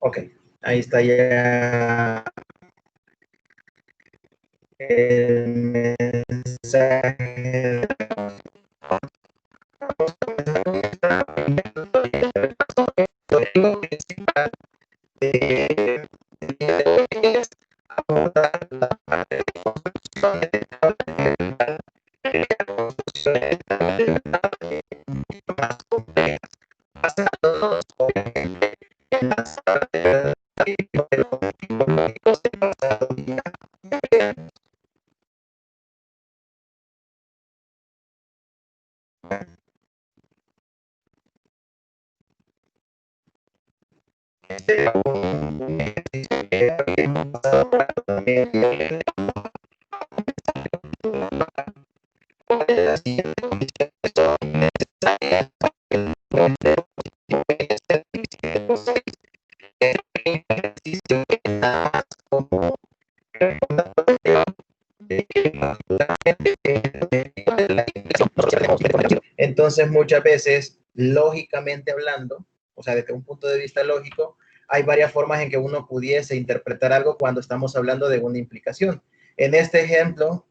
Ok, ahí está ya el mensaje. Lo principal de es abordar la parte de construcción más complejas, basados obviamente en las partes tecnológicos de pasado día. Las siguientes condiciones son necesarias para que el nombre puede ser visible. El ejercicio es nada más como recordatorio de que entonces muchas veces, lógicamente hablando, o sea, desde un punto de vista lógico, hay varias formas en que uno pudiese interpretar algo cuando estamos hablando de una implicación. En este ejemplo,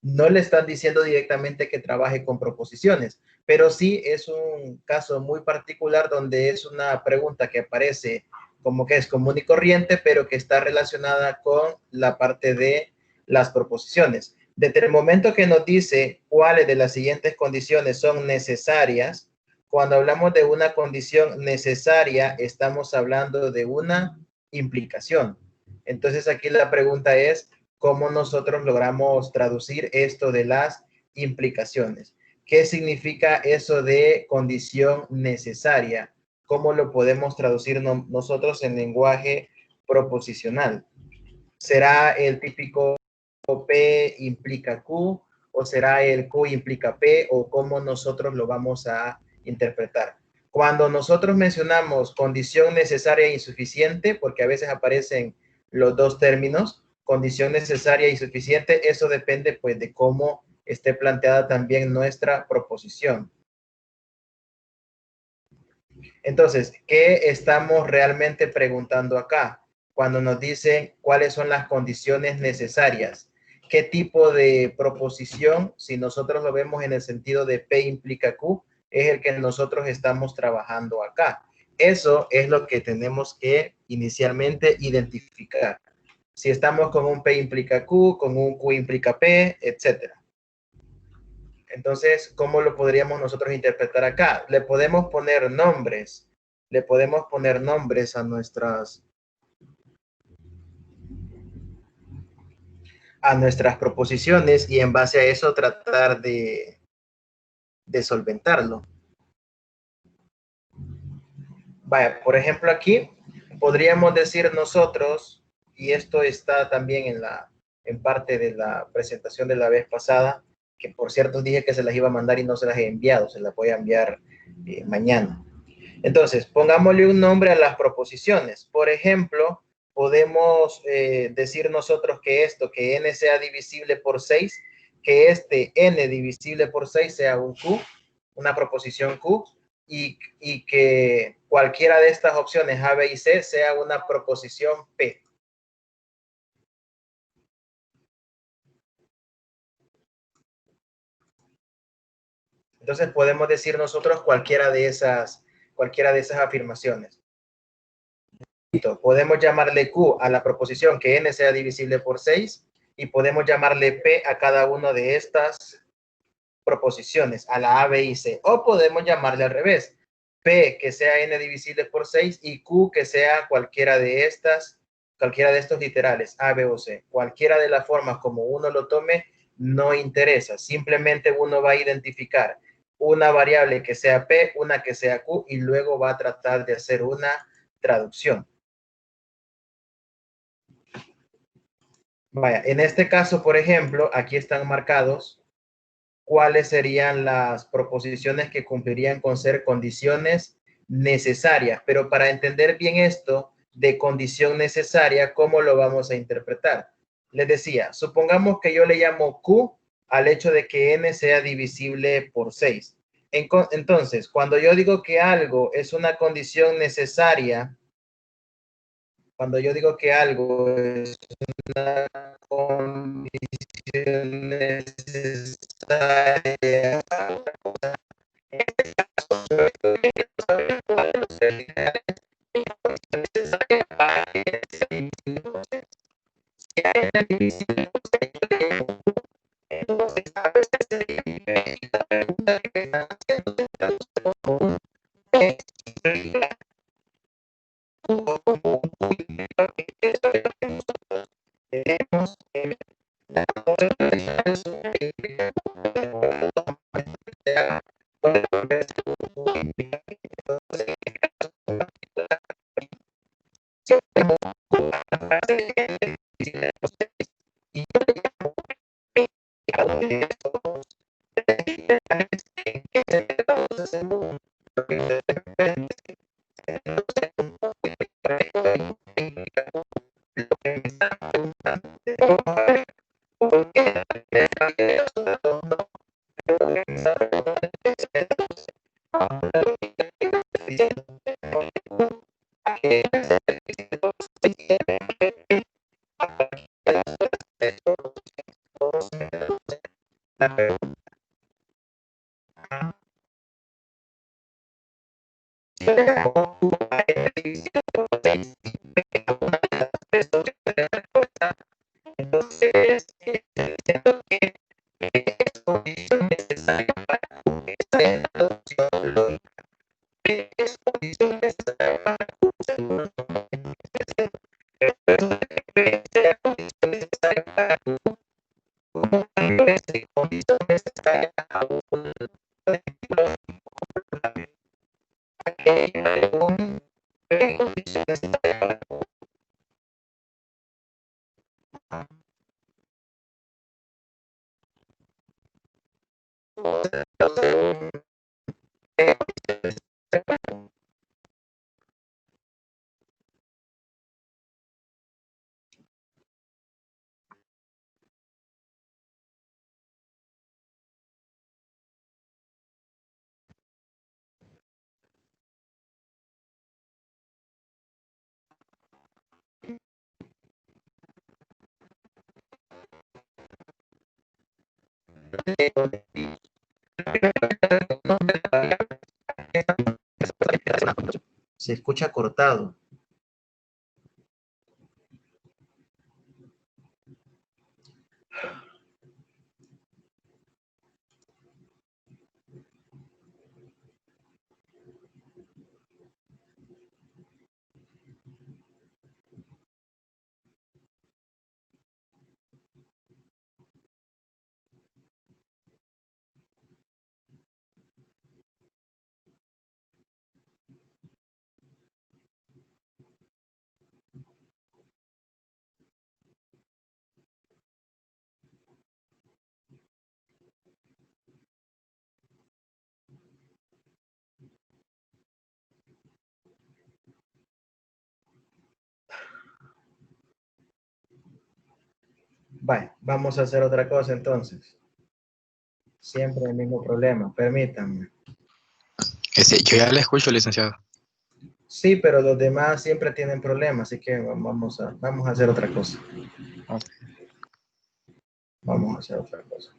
no le están diciendo directamente que trabaje con proposiciones, pero sí es un caso muy particular donde es una pregunta que aparece como que es común y corriente, pero que está relacionada con la parte de las proposiciones. Desde el momento que nos dice cuáles de las siguientes condiciones son necesarias, cuando hablamos de una condición necesaria, estamos hablando de una implicación. Entonces aquí la pregunta es, cómo nosotros logramos traducir esto de las implicaciones. ¿Qué significa eso de condición necesaria? ¿Cómo lo podemos traducir nosotros en lenguaje proposicional? ¿Será el típico P implica Q o será el Q implica P o cómo nosotros lo vamos a interpretar? Cuando nosotros mencionamos condición necesaria e insuficiente, porque a veces aparecen los dos términos, condición necesaria y suficiente, eso depende pues de cómo esté planteada también nuestra proposición. Entonces, ¿qué estamos realmente preguntando acá? Cuando nos dicen cuáles son las condiciones necesarias. ¿Qué tipo de proposición, si nosotros lo vemos en el sentido de P implica Q, es el que nosotros estamos trabajando acá? Eso es lo que tenemos que inicialmente identificar. Si estamos con un P implica Q, con un Q implica P, etcétera. Entonces, ¿cómo lo podríamos nosotros interpretar acá? Le podemos poner nombres a nuestras proposiciones y en base a eso tratar de solventarlo. Vaya, por ejemplo aquí podríamos decir nosotros, y esto está también en parte de la presentación de la vez pasada, que por cierto dije que se las iba a mandar y no se las he enviado, se las voy a enviar mañana. Entonces, pongámosle un nombre a las proposiciones. Por ejemplo, podemos decir nosotros que esto, que n sea divisible por 6, que este n divisible por 6 sea un q, una proposición q, y que cualquiera de estas opciones A, B y C sea una proposición P. Entonces podemos decir nosotros cualquiera de esas afirmaciones. Podemos llamarle Q a la proposición que n sea divisible por 6 y podemos llamarle P a cada una de estas proposiciones, a la A, B y C. O podemos llamarle al revés, P que sea n divisible por 6 y Q que sea cualquiera de estos literales, A, B o C. Cualquiera de las formas como uno lo tome no interesa. Simplemente uno va a identificar una variable que sea P, una que sea Q y luego va a tratar de hacer una traducción. Vaya, en este caso, por ejemplo, aquí están marcados cuáles serían las proposiciones que cumplirían con ser condiciones necesarias. Pero para entender bien esto de condición necesaria, ¿cómo lo vamos a interpretar? Les decía, supongamos que yo le llamo Q al hecho de que n sea divisible por 6. Entonces, cuando yo digo que algo es una condición necesaria, Cuando yo digo que algo es una condición necesaria, en este caso, yo estoy saber cuál es necesaria para ese individuo. Si hay una división, entonces a veces se divide y la pregunta que me están haciendo es como un público, que eso es lo que nosotros tenemos la entonces, siento que es condición necesaria para esta adopción lógica. Es condición necesaria para seguro sea condición necesaria para como condición necesaria a un condición necesaria para se escucha cortado. Vale, vamos a hacer otra cosa entonces. Siempre el mismo problema, permítanme. Yo ya le escucho, licenciado. Sí, pero los demás siempre tienen problemas, así que vamos a hacer otra cosa. Okay. Vamos a hacer otra cosa.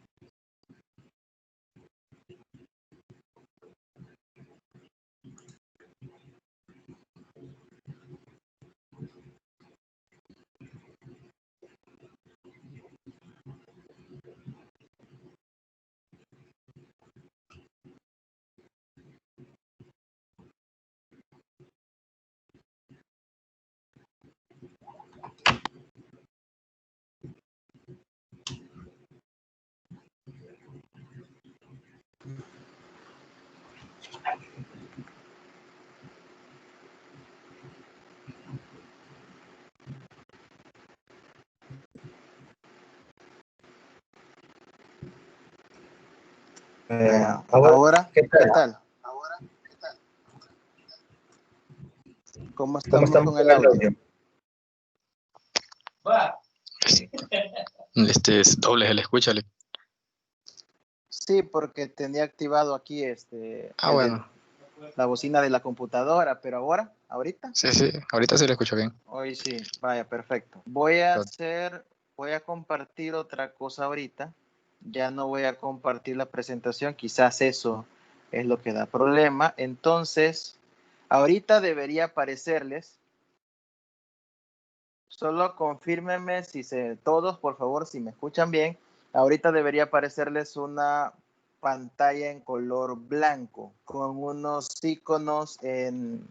Ahora, ¿qué tal? ¿qué tal? ¿Cómo estamos con el audio? Es doble, se le escucha. Sí, porque tenía activado aquí Bueno. la bocina de la computadora, pero ahora ¿Ahorita? Sí, sí, ahorita sí lo escucho bien. Hoy sí, vaya, perfecto. Voy a compartir otra cosa ahorita. Ya no voy a compartir la presentación, quizás eso es lo que da problema. Entonces, ahorita debería aparecerles. Solo confírmenme todos, por favor, si me escuchan bien. Ahorita debería aparecerles una pantalla en color blanco con unos iconos en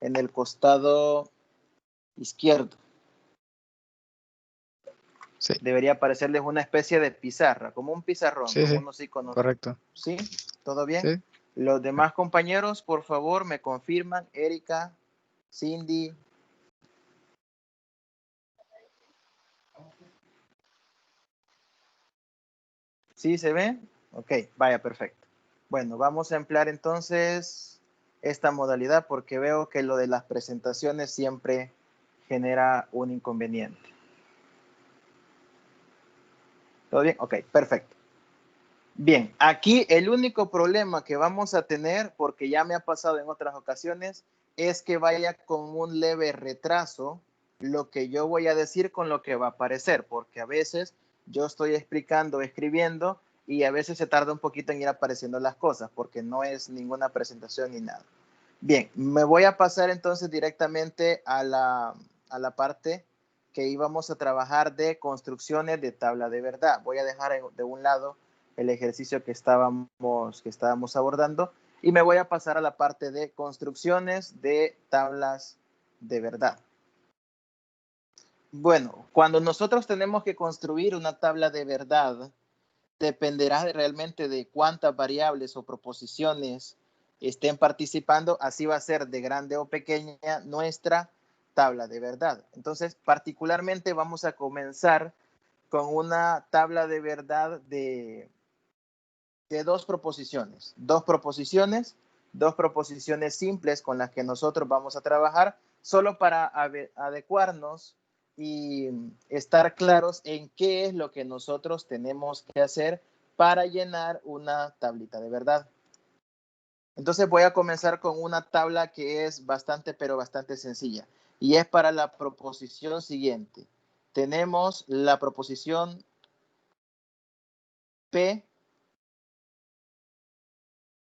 el costado izquierdo. Sí, Debería aparecerles una especie de pizarra, como un pizarrón, sí, con sí, unos iconos. correcto. ¿Sí? ¿Todo bien? Sí, Los demás compañeros, por favor, me confirman. Erika, Cindy. ¿Sí se ve? Ok, vaya, perfecto. Bueno, vamos a emplear entonces esta modalidad porque veo que lo de las presentaciones siempre genera un inconveniente. ¿Todo bien? Ok, perfecto. Bien, aquí el único problema que vamos a tener, porque ya me ha pasado en otras ocasiones, es que vaya con un leve retraso lo que yo voy a decir con lo que va a aparecer, porque a veces yo estoy explicando, escribiendo, y a veces se tarda un poquito en ir apareciendo las cosas, porque no es ninguna presentación ni nada. Bien, me voy a pasar entonces directamente a la parte que íbamos a trabajar de construcciones de tabla de verdad. Voy a dejar de un lado el ejercicio que estábamos abordando y me voy a pasar a la parte de construcciones de tablas de verdad. Bueno, cuando nosotros tenemos que construir una tabla de verdad, dependerá realmente de cuántas variables o proposiciones estén participando, así va a ser de grande o pequeña nuestra tabla de verdad. Entonces, particularmente vamos a comenzar con una tabla de verdad de dos proposiciones. Dos proposiciones simples con las que nosotros vamos a trabajar solo para adecuarnos y estar claros en qué es lo que nosotros tenemos que hacer para llenar una tablita de verdad. Entonces voy a comenzar con una tabla que es pero bastante sencilla. Y es para la proposición siguiente. Tenemos la proposición P,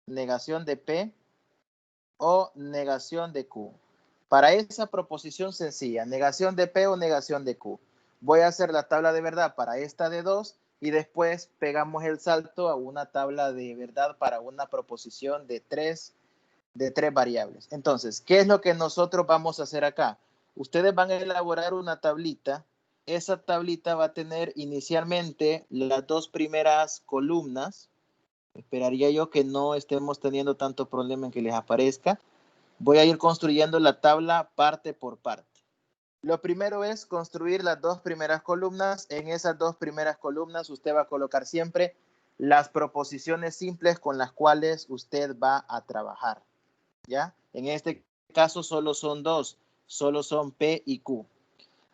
negación de P, o negación de Q. Para esa proposición sencilla, negación de P o negación de Q, voy a hacer la tabla de verdad para esta de 2 y después pegamos el salto a una tabla de verdad para una proposición de tres variables. Entonces, ¿qué es lo que nosotros vamos a hacer acá? Ustedes van a elaborar una tablita. Esa tablita va a tener inicialmente las dos primeras columnas. Esperaría yo que no estemos teniendo tanto problema en que les aparezca. Voy a ir construyendo la tabla parte por parte. Lo primero es construir las dos primeras columnas. En esas dos primeras columnas usted va a colocar siempre las proposiciones simples con las cuales usted va a trabajar. ¿Ya? En este caso solo son dos, solo son P y Q.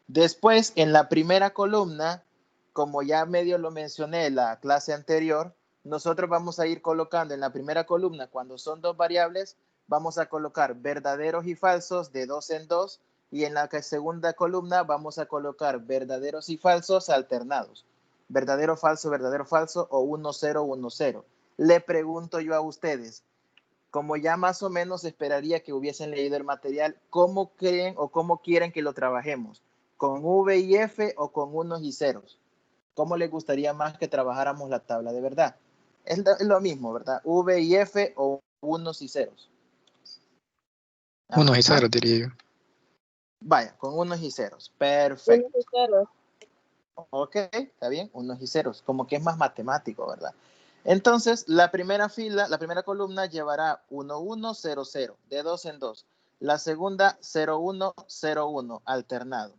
Después, en la primera columna, como ya medio lo mencioné en la clase anterior, nosotros vamos a ir colocando en la primera columna, cuando son dos variables, vamos a colocar verdaderos y falsos de 2 en 2, y en la segunda columna vamos a colocar verdaderos y falsos alternados. Verdadero, falso o 1, 0, 1, 0. Le pregunto yo a ustedes, como ya más o menos esperaría que hubiesen leído el material, ¿cómo creen o cómo quieren que lo trabajemos? ¿Con V y F o con unos y ceros? ¿Cómo les gustaría más que trabajáramos la tabla de verdad? Es lo mismo, ¿verdad? V y F o unos y ceros. Unos y Ajá. ceros, diría yo. Vaya, con unos y ceros. Perfecto. Unos y ceros. Ok, está bien, unos y ceros. Como que es más matemático, ¿verdad? Entonces, la primera columna llevará 1, 1, 0, 0, de 2 en 2. La segunda, 0, 1, 0, 1, alternado.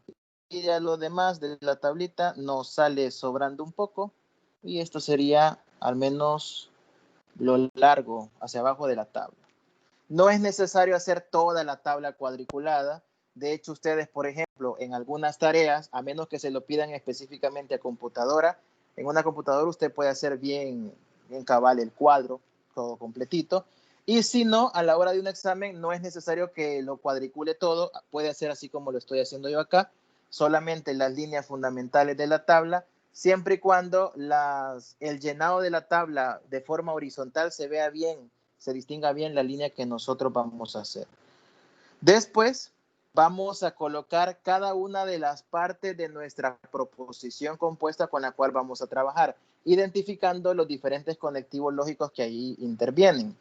Y ya lo demás de la tablita nos sale sobrando un poco. Y esto sería al menos lo largo hacia abajo de la tabla. No es necesario hacer toda la tabla cuadriculada. De hecho, ustedes, por ejemplo, en algunas tareas, a menos que se lo pidan específicamente a computadora, en una computadora usted puede hacer bien cabal el cuadro, todo completito. Y si no, a la hora de un examen no es necesario que lo cuadricule todo, puede hacer así como lo estoy haciendo yo acá, solamente las líneas fundamentales de la tabla, siempre y cuando el llenado de la tabla de forma horizontal se vea bien, se distinga bien la línea que nosotros vamos a hacer. Después vamos a colocar cada una de las partes de nuestra proposición compuesta con la cual vamos a trabajar, identificando los diferentes conectivos lógicos que ahí intervienen.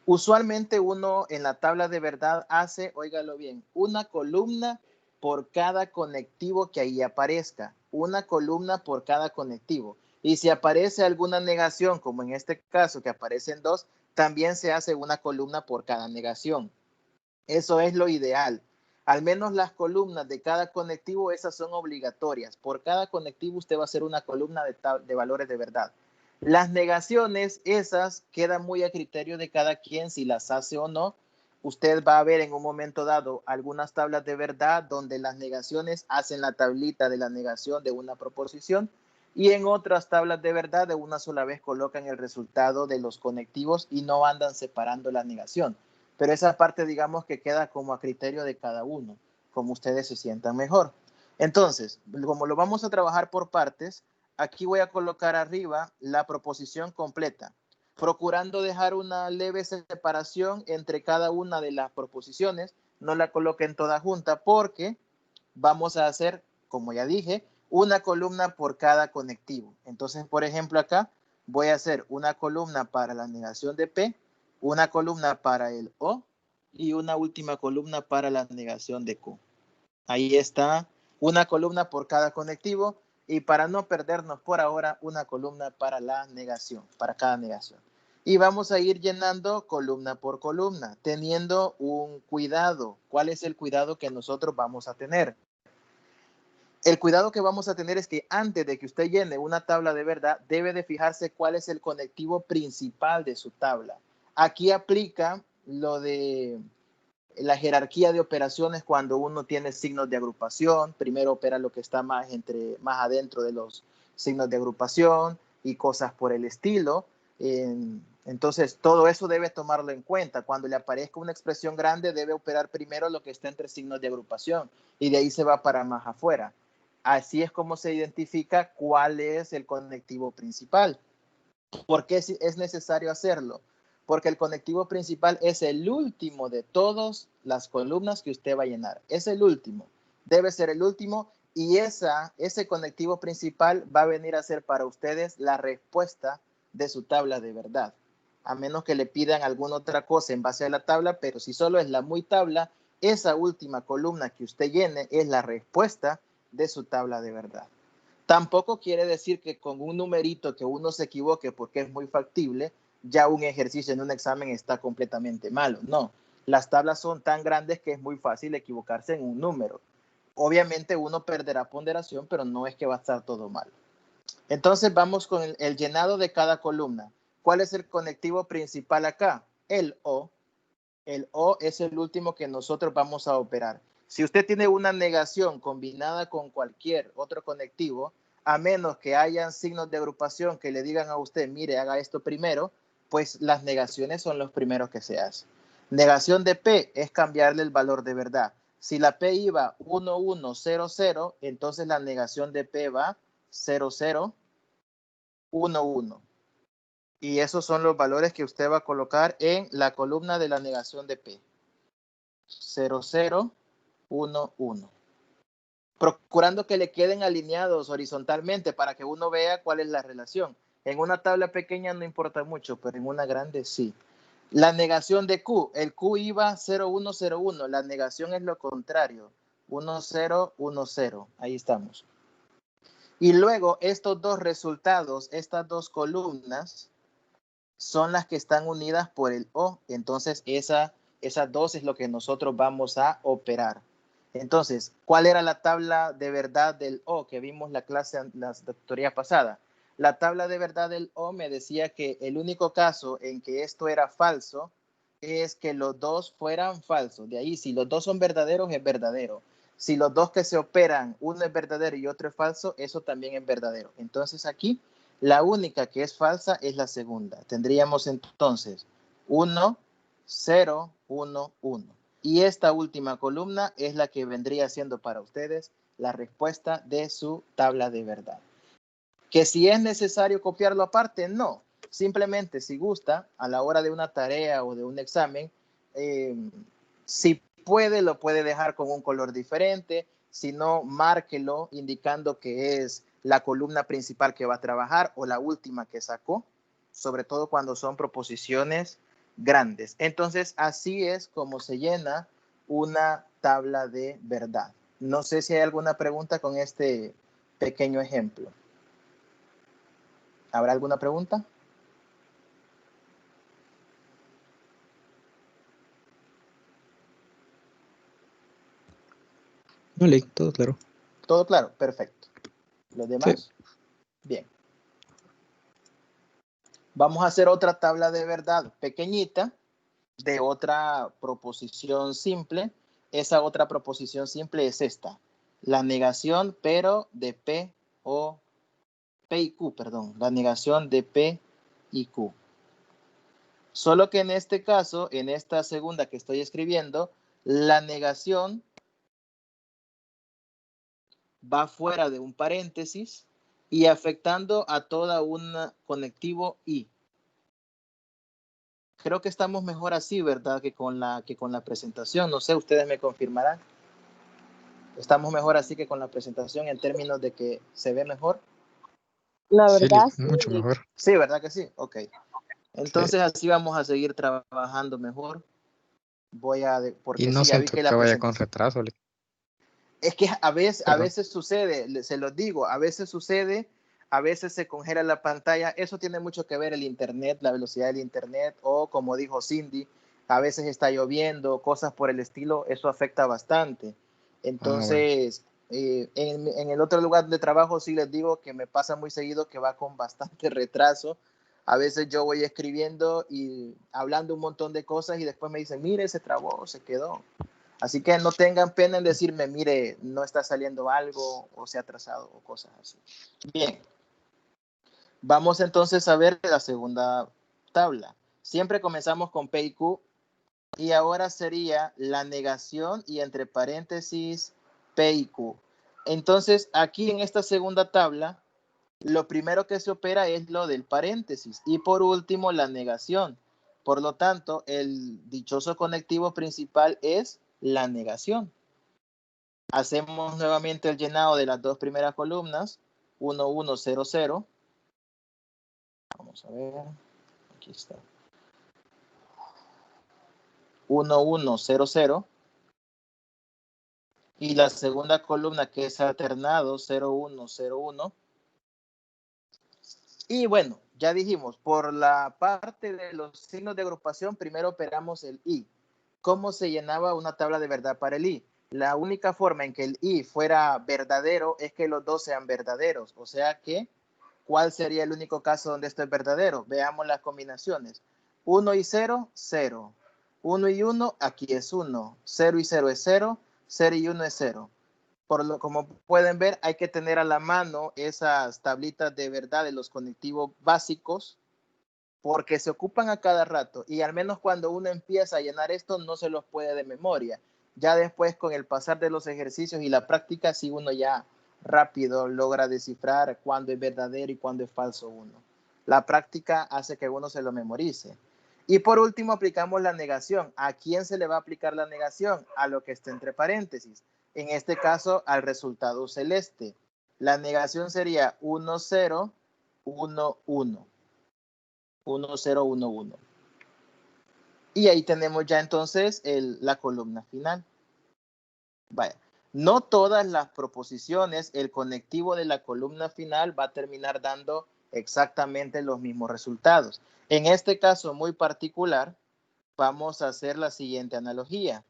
Usualmente uno en la tabla de verdad hace, óigalo bien, una columna por cada conectivo que ahí aparezca, una columna por cada conectivo. Y si aparece alguna negación, como en este caso que aparecen dos, también se hace una columna por cada negación. Eso es lo ideal. Al menos las columnas de cada conectivo, esas son obligatorias. Por cada conectivo usted va a hacer una columna de valores de verdad. Las negaciones, esas quedan muy a criterio de cada quien si las hace o no. Usted va a ver en un momento dado algunas tablas de verdad donde las negaciones hacen la tablita de la negación de una proposición y en otras tablas de verdad de una sola vez colocan el resultado de los conectivos y no andan separando la negación. Pero esa parte digamos que queda como a criterio de cada uno, como ustedes se sientan mejor. Entonces, como lo vamos a trabajar por partes, aquí voy a colocar arriba la proposición completa, procurando dejar una leve separación entre cada una de las proposiciones. No la coloquen toda junta porque vamos a hacer, como ya dije, una columna por cada conectivo. Entonces, por ejemplo, acá voy a hacer una columna para la negación de P, una columna para el O y una última columna para la negación de Q. Ahí está una columna por cada conectivo y para no perdernos por ahora, una columna para la negación, para cada negación. Y vamos a ir llenando columna por columna, teniendo un cuidado. ¿Cuál es el cuidado que nosotros vamos a tener? El cuidado que vamos a tener es que antes de que usted llene una tabla de verdad, debe de fijarse cuál es el conectivo principal de su tabla. Aquí aplica lo de la jerarquía de operaciones cuando uno tiene signos de agrupación. Primero opera lo que está más adentro de los signos de agrupación y cosas por el estilo. Entonces, todo eso debe tomarlo en cuenta. Cuando le aparezca una expresión grande, debe operar primero lo que está entre signos de agrupación y de ahí se va para más afuera. Así es como se identifica cuál es el conectivo principal. ¿Por qué es necesario hacerlo? Porque el conectivo principal es el último de todas las columnas que usted va a llenar. Es el último. Debe ser el último y ese conectivo principal va a venir a ser para ustedes la respuesta de su tabla de verdad. A menos que le pidan alguna otra cosa en base a la tabla, pero si solo es la muy tabla, esa última columna que usted llene es la respuesta de su tabla de verdad. Tampoco quiere decir que con un numerito que uno se equivoque porque es muy factible, ya un ejercicio en un examen está completamente malo. No, las tablas son tan grandes que es muy fácil equivocarse en un número. Obviamente uno perderá ponderación, pero no es que va a estar todo mal. Entonces vamos con el llenado de cada columna. ¿Cuál es el conectivo principal acá? El O. El O es el último que nosotros vamos a operar. Si usted tiene una negación combinada con cualquier otro conectivo, a menos que hayan signos de agrupación que le digan a usted, mire, haga esto primero, pues las negaciones son los primeros que se hacen. Negación de P es cambiarle el valor de verdad. Si la P iba 1, 1, 0, 0, entonces la negación de P va 0, 0, 1, 1. Y esos son los valores que usted va a colocar en la columna de la negación de P. 0, 0, 1, 1. Procurando que le queden alineados horizontalmente para que uno vea cuál es la relación. En una tabla pequeña no importa mucho, pero en una grande sí. La negación de Q, el Q iba 0, 1, 0, 1. La negación es lo contrario. 1, 0, 1, 0. Ahí estamos. Y luego estos dos resultados, estas dos columnas, son las que están unidas por el O. Entonces, esas dos es lo que nosotros vamos a operar. Entonces, ¿cuál era la tabla de verdad del O que vimos la tutoría pasada? La tabla de verdad del O me decía que el único caso en que esto era falso es que los dos fueran falsos. De ahí, si los dos son verdaderos, es verdadero. Si los dos que se operan, uno es verdadero y otro es falso, eso también es verdadero. Entonces aquí la única que es falsa es la segunda. Tendríamos entonces 1, 0, 1, 1. Y esta última columna es la que vendría siendo para ustedes la respuesta de su tabla de verdad. Que si es necesario copiarlo aparte, no. Simplemente si gusta, a la hora de una tarea o de un examen, si puede, lo puede dejar con un color diferente. Si no, márquelo indicando que es la columna principal que va a trabajar o la última que sacó, sobre todo cuando son proposiciones grandes. Entonces, así es como se llena una tabla de verdad. No sé si hay alguna pregunta con este pequeño ejemplo. ¿Habrá alguna pregunta? No, Lick, todo claro. ¿Todo claro? Perfecto. ¿Los demás? Sí. Bien. Vamos a hacer otra tabla de verdad pequeñita de otra proposición simple. Esa otra proposición simple es esta. La negación, pero de P o P y Q, perdón. La negación de P y Q. Solo que en este caso, en esta segunda que estoy escribiendo, la negación va fuera de un paréntesis y afectando a toda un conectivo I. Creo que estamos mejor así, ¿verdad? Que con la presentación. No sé, ustedes me confirmarán. ¿Estamos mejor así que con la presentación en términos de que se ve mejor? La Sí, verdad, Lick, sí. mucho mejor. Sí, ¿verdad que sí? Ok. Sí. Entonces así vamos a seguir trabajando mejor. Y Porque no sí, ya vi siento que que la vaya con presentación. retraso, Lick. Es que a Perdón. veces sucede, se los digo, a veces sucede, a veces se congela la pantalla. Eso tiene mucho que ver el internet, la velocidad del internet, o como dijo Cindy, a veces está lloviendo, cosas por el estilo, eso afecta bastante. Ah, bueno. Entonces, en el otro lugar de trabajo sí les digo que me pasa muy seguido que va con bastante retraso. A veces yo voy escribiendo y hablando un montón de cosas y después me dicen, mire, se trabó, se quedó. Así que no tengan pena en decirme, mire, no está saliendo algo o se ha atrasado o cosas así. Bien, vamos entonces a ver la segunda tabla. Siempre comenzamos con P y Q y ahora sería la negación y entre paréntesis P y Q. Entonces aquí en esta segunda tabla, lo primero que se opera es lo del paréntesis y por último la negación. Por lo tanto, el dichoso conectivo principal es la negación. Hacemos nuevamente el llenado de las dos primeras columnas, 1, 1, 0, 0. Vamos a ver, aquí está. 1, 1, 0, 0. Y la segunda columna que es alternado, 0, 1, 0, 1. Y bueno, ya dijimos, por la parte de los signos de agrupación, primero operamos el I. ¿Cómo se llenaba una tabla de verdad para el I? La única forma en que el I fuera verdadero es que los dos sean verdaderos. O sea que, ¿cuál sería el único caso donde esto es verdadero? Veamos las combinaciones. 1 y 0, 0. 1 y 1, aquí es 1. 0 y 0 es 0. 0 y 1 es 0. Como pueden ver, hay que tener a la mano esas tablitas de verdad de los conectivos básicos porque se ocupan a cada rato y al menos cuando uno empieza a llenar esto no se los puede de memoria. Ya después con el pasar de los ejercicios y la práctica, sí uno ya rápido logra descifrar cuándo es verdadero y cuándo es falso uno. La práctica hace que uno se lo memorice. Y por último aplicamos la negación. ¿A quién se le va a aplicar la negación? A lo que esté entre paréntesis. En este caso, al resultado celeste. La negación sería 1, 0, 1, 1. 1, 0, 1, 1. Y ahí tenemos ya entonces la columna final. Vaya, no todas las proposiciones, el conectivo de la columna final va a terminar dando exactamente los mismos resultados. En este caso muy particular, vamos a hacer la siguiente analogía.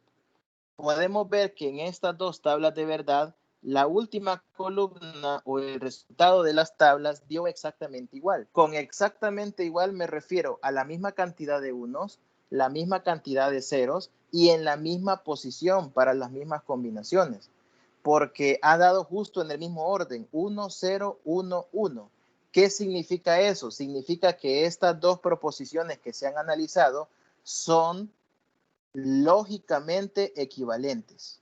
Podemos ver que en estas dos tablas de verdad, la última columna o el resultado de las tablas dio exactamente igual. Con exactamente igual me refiero a la misma cantidad de unos, la misma cantidad de ceros y en la misma posición para las mismas combinaciones, porque ha dado justo en el mismo orden, 1, 0, 1, 1. ¿Qué significa eso? Significa que estas dos proposiciones que se han analizado son lógicamente equivalentes.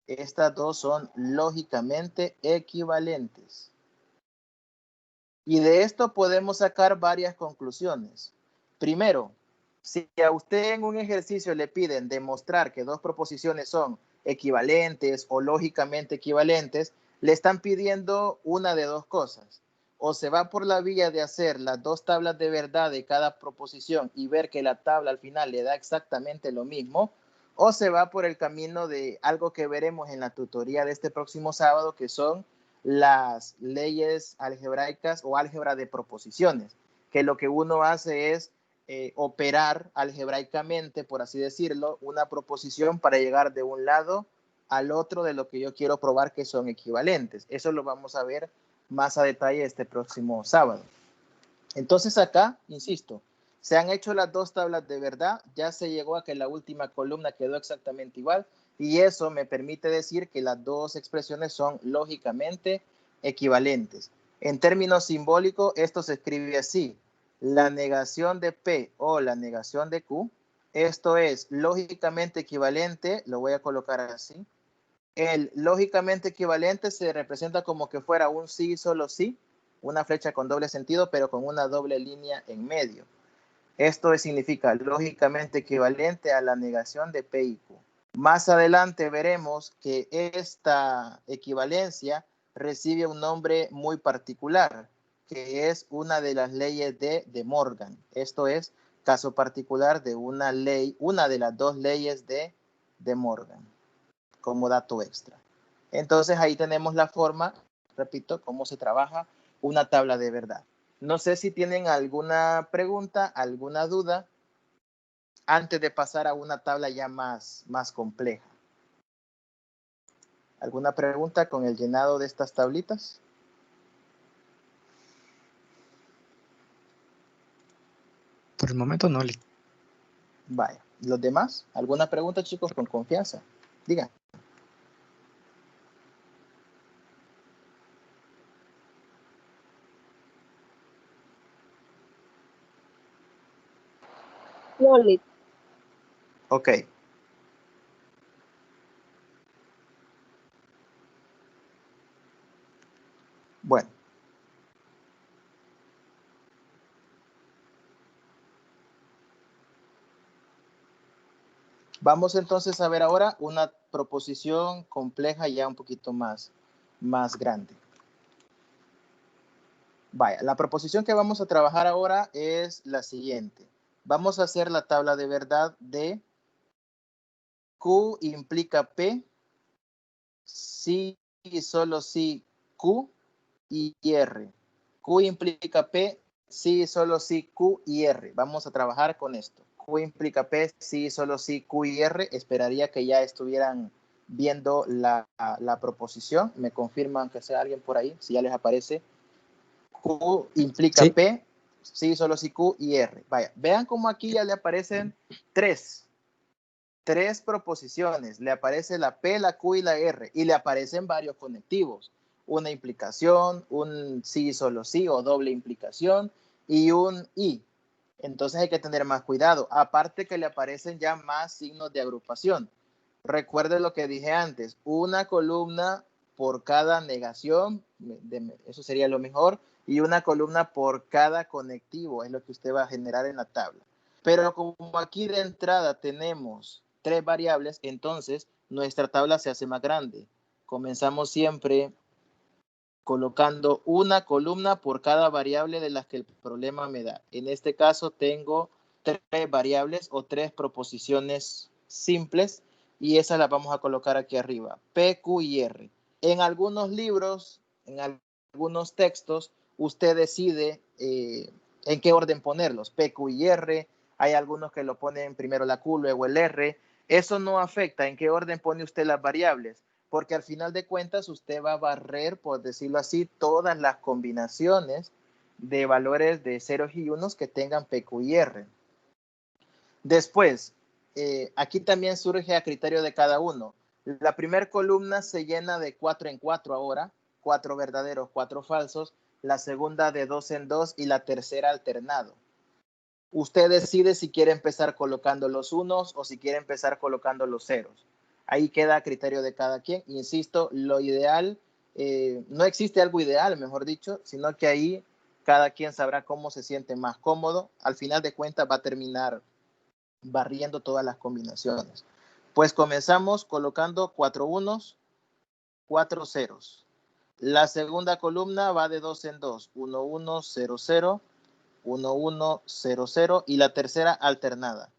Estas dos son lógicamente equivalentes. Y de esto podemos sacar varias conclusiones. Primero, si a usted en un ejercicio le piden demostrar que dos proposiciones son equivalentes o lógicamente equivalentes, le están pidiendo una de dos cosas. O se va por la vía de hacer las dos tablas de verdad de cada proposición y ver que la tabla al final le da exactamente lo mismo, o se va por el camino de algo que veremos en la tutoría de este próximo sábado, que son las leyes algebraicas o álgebra de proposiciones, que lo que uno hace es operar algebraicamente, por así decirlo, una proposición para llegar de un lado al otro de lo que yo quiero probar que son equivalentes. Eso lo vamos a ver más a detalle este próximo sábado. Entonces acá, insisto, se han hecho las dos tablas de verdad, ya se llegó a que la última columna quedó exactamente igual y eso me permite decir que las dos expresiones son lógicamente equivalentes. En términos simbólicos, esto se escribe así: la negación de P o la negación de Q, esto es lógicamente equivalente, lo voy a colocar así. El lógicamente equivalente se representa como que fuera un sí y solo sí, una flecha con doble sentido, pero con una doble línea en medio. Esto significa lógicamente equivalente a la negación de P y Q. Más adelante veremos que esta equivalencia recibe un nombre muy particular, que es una de las leyes de Morgan. Esto es caso particular de una ley, una de las dos leyes de Morgan, como dato extra. Entonces ahí tenemos la forma, repito, cómo se trabaja una tabla de verdad. No sé si tienen alguna pregunta, alguna duda, antes de pasar a una tabla ya más compleja. ¿Alguna pregunta con el llenado de estas tablitas? Por el momento no. Vaya. ¿Los demás? ¿Alguna pregunta, chicos? Con confianza. Digan. No, Lick. Ok. Bueno. Vamos entonces a ver ahora una proposición compleja ya un poquito más grande. Vaya, la proposición que vamos a trabajar ahora es la siguiente. Vamos a hacer la tabla de verdad de Q implica P, sí y solo sí Q y R. Q implica P, sí y solo sí Q y R. Vamos a trabajar con esto. Q implica P, sí y solo sí Q y R. Esperaría que ya estuvieran viendo la proposición. Me confirman que sea alguien por ahí, si ya les aparece. Q implica Sí. P, sí, solo sí Q y R. Vaya, vean cómo aquí ya le aparecen tres proposiciones. Le aparece la P, la Q y la R. Y le aparecen varios conectivos. Una implicación, un sí, solo sí o doble implicación y un y. Entonces hay que tener más cuidado. Aparte que le aparecen ya más signos de agrupación. Recuerden lo que dije antes. Una columna por cada negación, eso sería lo mejor, y una columna por cada conectivo, es lo que usted va a generar en la tabla. Pero como aquí de entrada tenemos tres variables, entonces nuestra tabla se hace más grande. Comenzamos siempre colocando una columna por cada variable de las que el problema me da. En este caso tengo tres variables o tres proposiciones simples y esas las vamos a colocar aquí arriba, P, Q y R. En algunos libros, en algunos textos, usted decide en qué orden ponerlos, P, Q y R. Hay algunos que lo ponen primero la Q, luego el R. Eso no afecta en qué orden pone usted las variables, porque al final de cuentas usted va a barrer, por decirlo así, todas las combinaciones de valores de ceros y unos que tengan P, Q y R. Después, aquí también surge a criterio de cada uno. La primera columna se llena de 4 en 4 ahora, 4 verdaderos, 4 falsos. La segunda de 2 en 2 y la tercera alternado. Usted decide si quiere empezar colocando los unos o si quiere empezar colocando los ceros. Ahí queda a criterio de cada quien. Insisto, lo ideal, no existe algo ideal, mejor dicho, sino que ahí cada quien sabrá cómo se siente más cómodo. Al final de cuentas va a terminar barriendo todas las combinaciones. Pues comenzamos colocando 4 unos, 4 ceros. La segunda columna va de 2 en 2, 1, 1, 0, 0, 1, 1, 0, 0 y la tercera alternada,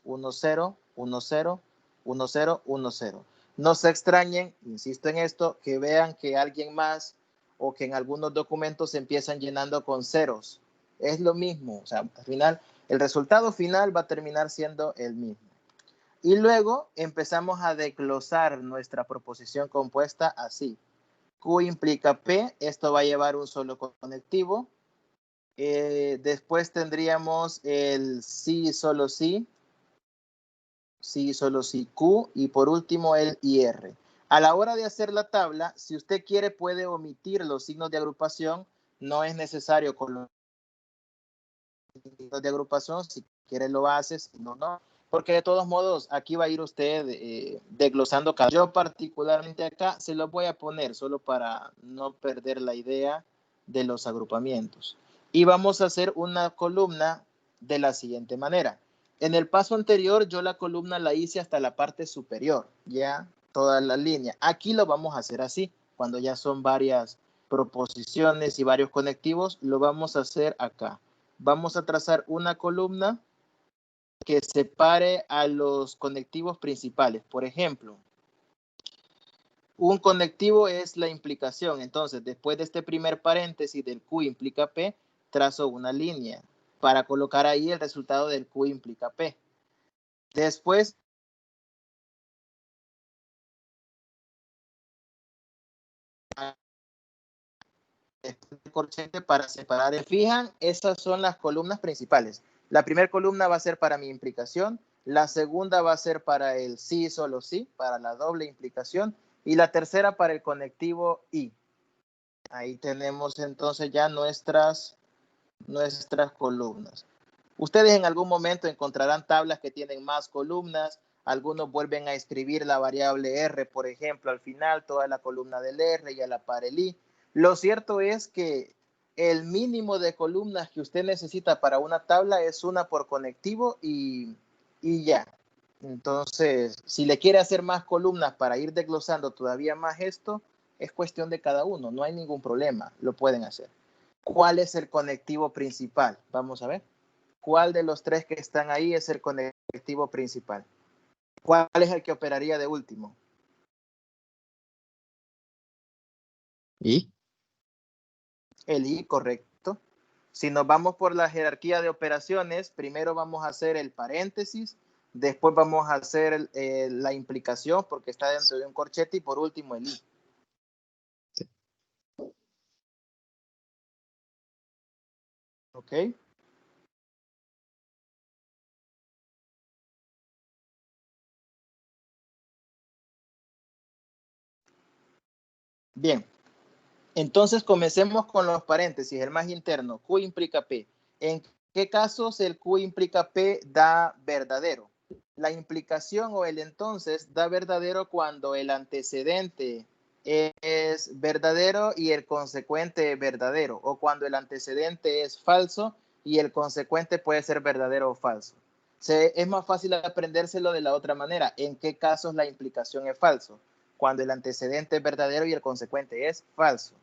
1, 0, 1, 0, 1, 0, 1, 0. No se extrañen, insisto en esto, que vean que alguien más o que en algunos documentos se empiezan llenando con ceros. Es lo mismo, o sea, al final, el resultado final va a terminar siendo el mismo. Y luego empezamos a desglosar nuestra proposición compuesta así. Q implica P, esto va a llevar un solo conectivo. Después tendríamos el sí, solo sí Q y por último el IR. A la hora de hacer la tabla, si usted quiere puede omitir los signos de agrupación, no es necesario con los signos de agrupación, si quiere lo hace, si no, no. Porque de todos modos, aquí va a ir usted desglosando cada. Yo particularmente acá se los voy a poner solo para no perder la idea de los agrupamientos. Y vamos a hacer una columna de la siguiente manera. En el paso anterior yo la columna la hice hasta la parte superior, ya toda la línea. Aquí lo vamos a hacer así, cuando ya son varias proposiciones y varios conectivos, lo vamos a hacer acá. Vamos a trazar una columna que separe a los conectivos principales. Por ejemplo, un conectivo es la implicación. Entonces, después de este primer paréntesis del Q implica P, trazo una línea para colocar ahí el resultado del Q implica P. Después, el corchete para separar. Fijan, esas son las columnas principales. La primera columna va a ser para mi implicación, la segunda va a ser para el sí, solo sí, para la doble implicación, y la tercera para el conectivo y. Ahí tenemos entonces ya nuestras columnas. Ustedes en algún momento encontrarán tablas que tienen más columnas. Algunos vuelven a escribir la variable R, por ejemplo, al final, toda la columna del R y a la par el I. Lo cierto es que el mínimo de columnas que usted necesita para una tabla es una por conectivo y ya. Entonces, si le quiere hacer más columnas para ir desglosando todavía más esto, es cuestión de cada uno. No hay ningún problema. Lo pueden hacer. ¿Cuál es el conectivo principal? Vamos a ver. ¿Cuál de los tres que están ahí es el conectivo principal? ¿Cuál es el que operaría de último? ¿Y? El I, correcto. Si nos vamos por la jerarquía de operaciones, primero vamos a hacer el paréntesis, después vamos a hacer la implicación porque está dentro de un corchete y por último el I. Sí. ¿Ok? Bien. Entonces comencemos con los paréntesis, el más interno, Q implica P. ¿En qué casos el Q implica P da verdadero? La implicación o el entonces da verdadero cuando el antecedente es verdadero y el consecuente verdadero, o cuando el antecedente es falso y el consecuente puede ser verdadero o falso. Es más fácil aprendérselo de la otra manera. ¿En qué casos la implicación es falso? Cuando el antecedente es verdadero y el consecuente es falso.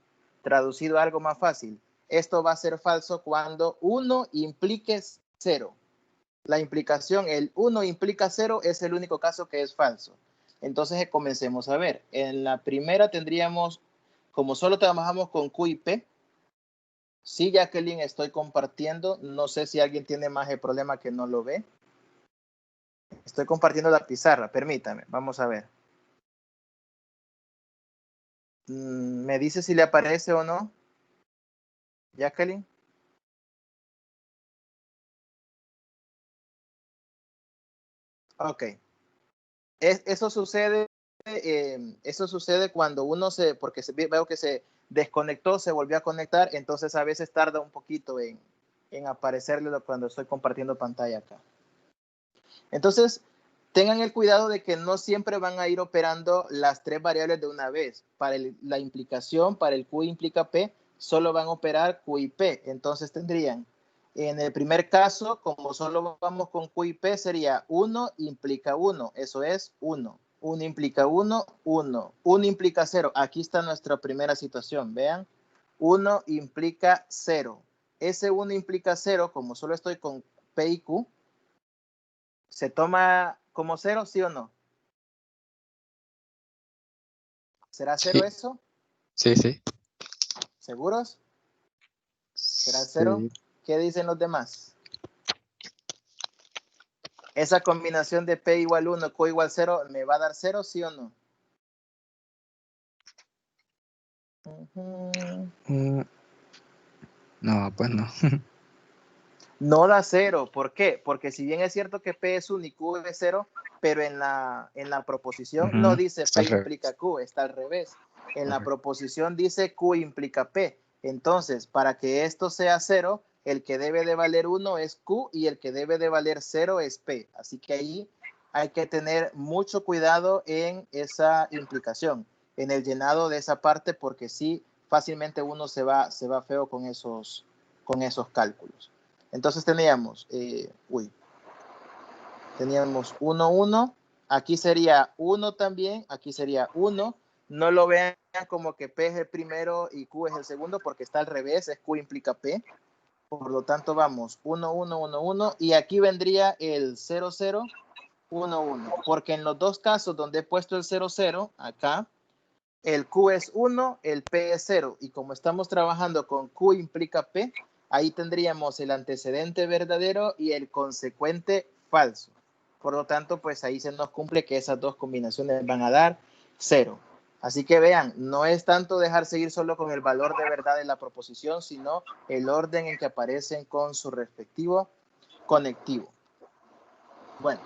Traducido a algo más fácil, esto va a ser falso cuando 1 implique 0. La implicación, el 1 implica 0, es el único caso que es falso. Entonces comencemos a ver. En la primera tendríamos, como solo trabajamos con Q y P, sí, Jacqueline, estoy compartiendo. No sé si alguien tiene más el problema que no lo ve. Estoy compartiendo la pizarra, permítame, vamos a ver. ¿Me dice si le aparece o no? Jacqueline. Ok. Eso sucede cuando uno veo que se desconectó, se volvió a conectar, entonces a veces tarda un poquito en en aparecerle cuando estoy compartiendo pantalla acá. Entonces, tengan el cuidado de que no siempre van a ir operando las tres variables de una vez. Para la implicación, para el Q implica P, solo van a operar Q y P. Entonces tendrían, en el primer caso, como solo vamos con Q y P, sería 1 implica 1. Eso es 1. 1 implica 1, 1. 1 implica 0. Aquí está nuestra primera situación. Vean, 1 implica 0. Ese 1 implica 0, como solo estoy con P y Q, ¿se toma como 0, sí o no? ¿Será 0 Sí, eso? sí, sí. ¿Seguros? ¿Será 0? Sí. ¿Qué dicen los demás? ¿Esa combinación de P igual 1, Q igual 0, me va a dar 0, sí o no? No, pues no. No da 0. ¿Por qué? Porque si bien es cierto que P es 1 y Q es 0, pero en la proposición no dice Está P al revés. implica Q, está al revés. En la Correcto. proposición dice Q implica P. Entonces, para que esto sea 0, el que debe de valer 1 es Q y el que debe de valer 0 es P. Así que ahí hay que tener mucho cuidado en esa implicación, en el llenado de esa parte, porque sí, fácilmente uno se va feo con esos cálculos. Entonces teníamos, teníamos 1, 1. Aquí sería 1 también. Aquí sería 1. No lo vean como que P es el primero y Q es el segundo, porque está al revés. Es Q implica P. Por lo tanto, vamos 1, 1, 1, 1. Y aquí vendría el 0, 0, 1, 1. Porque en los dos casos donde he puesto el 0, 0, acá, el Q es 1, el P es 0. Y como estamos trabajando con Q implica P, ahí tendríamos el antecedente verdadero y el consecuente falso. Por lo tanto, pues ahí se nos cumple que esas dos combinaciones van a dar 0. Así que vean, no es tanto dejar seguir solo con el valor de verdad de la proposición, sino el orden en que aparecen con su respectivo conectivo. Bueno,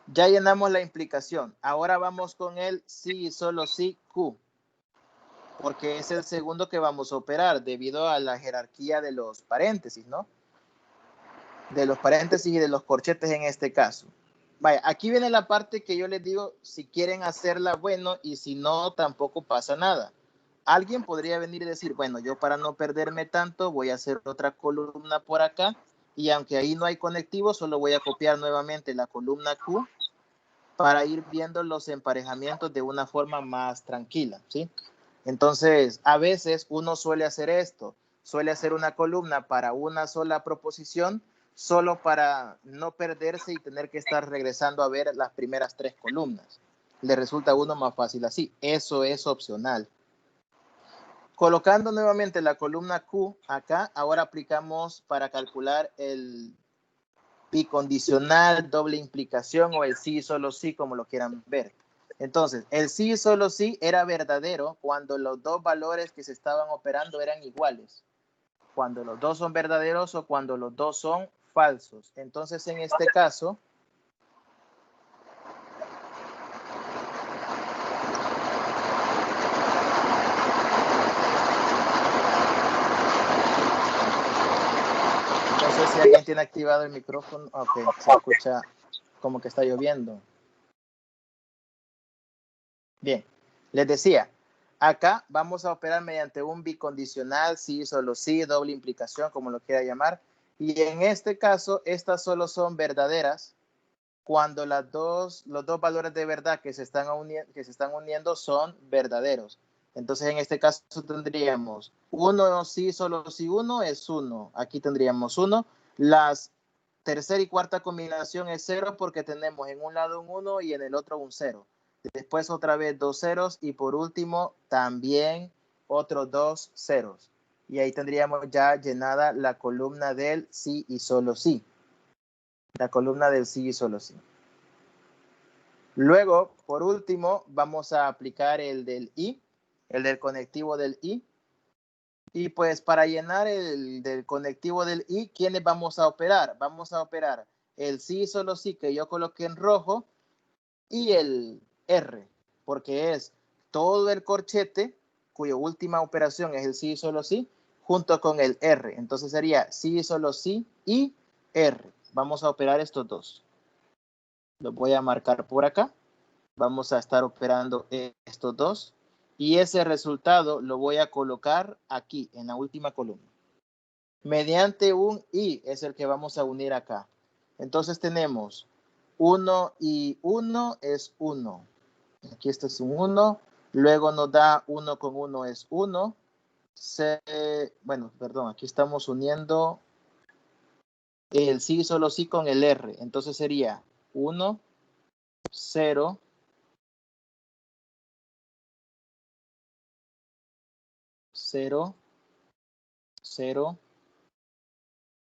ya llenamos la implicación. Ahora vamos con el sí y solo sí Q, porque es el segundo que vamos a operar debido a la jerarquía de los paréntesis, ¿no? De los paréntesis y de los corchetes en este caso. Vaya, aquí viene la parte que yo les digo, si quieren hacerla, bueno, y si no, tampoco pasa nada. Alguien podría venir y decir, bueno, yo para no perderme tanto, voy a hacer otra columna por acá, y aunque ahí no hay conectivo, solo voy a copiar nuevamente la columna Q para ir viendo los emparejamientos de una forma más tranquila, ¿sí? Entonces, a veces uno suele hacer esto, suele hacer una columna para una sola proposición, solo para no perderse y tener que estar regresando a ver las primeras tres columnas. Le resulta a uno más fácil así. Eso es opcional. Colocando nuevamente la columna Q acá, ahora aplicamos para calcular el bicondicional, doble implicación o el sí y solo sí, como lo quieran ver. Entonces, el sí y solo sí era verdadero cuando los dos valores que se estaban operando eran iguales. Cuando los dos son verdaderos o cuando los dos son falsos. Entonces, en este caso, no sé si alguien tiene activado el micrófono. Ok, se escucha como que está lloviendo. Bien, les decía, acá vamos a operar mediante un bicondicional, sí, solo sí, doble implicación, como lo quiera llamar. Y en este caso, estas solo son verdaderas cuando los dos valores de verdad que se están uniendo son verdaderos. Entonces, en este caso tendríamos 1, sí, solo sí, 1 es 1. Aquí tendríamos 1. Las tercera y cuarta combinación es 0 porque tenemos en un lado un 1 y en el otro un 0. Después otra vez 2 ceros y por último también otros 2 ceros. Y ahí tendríamos ya llenada la columna del sí y solo sí. La columna del sí y solo sí. Luego, por último, vamos a aplicar el del i, el del conectivo del i. Y pues para llenar el del conectivo del i, ¿quiénes vamos a operar? Vamos a operar el sí y solo sí que yo coloqué en rojo y el R, porque es todo el corchete cuya última operación es el sí y solo sí, junto con el R. Entonces sería sí, solo sí y R. Vamos a operar estos dos. Los voy a marcar por acá. Vamos a estar operando estos dos. Y ese resultado lo voy a colocar aquí, en la última columna. Mediante un I es el que vamos a unir acá. Entonces tenemos 1 y 1 es 1. Aquí este es un 1. Luego nos da 1 con 1 es 1. Bueno, perdón, aquí estamos uniendo el sí, solo sí con el R. Entonces sería 1, 0, 0, 0,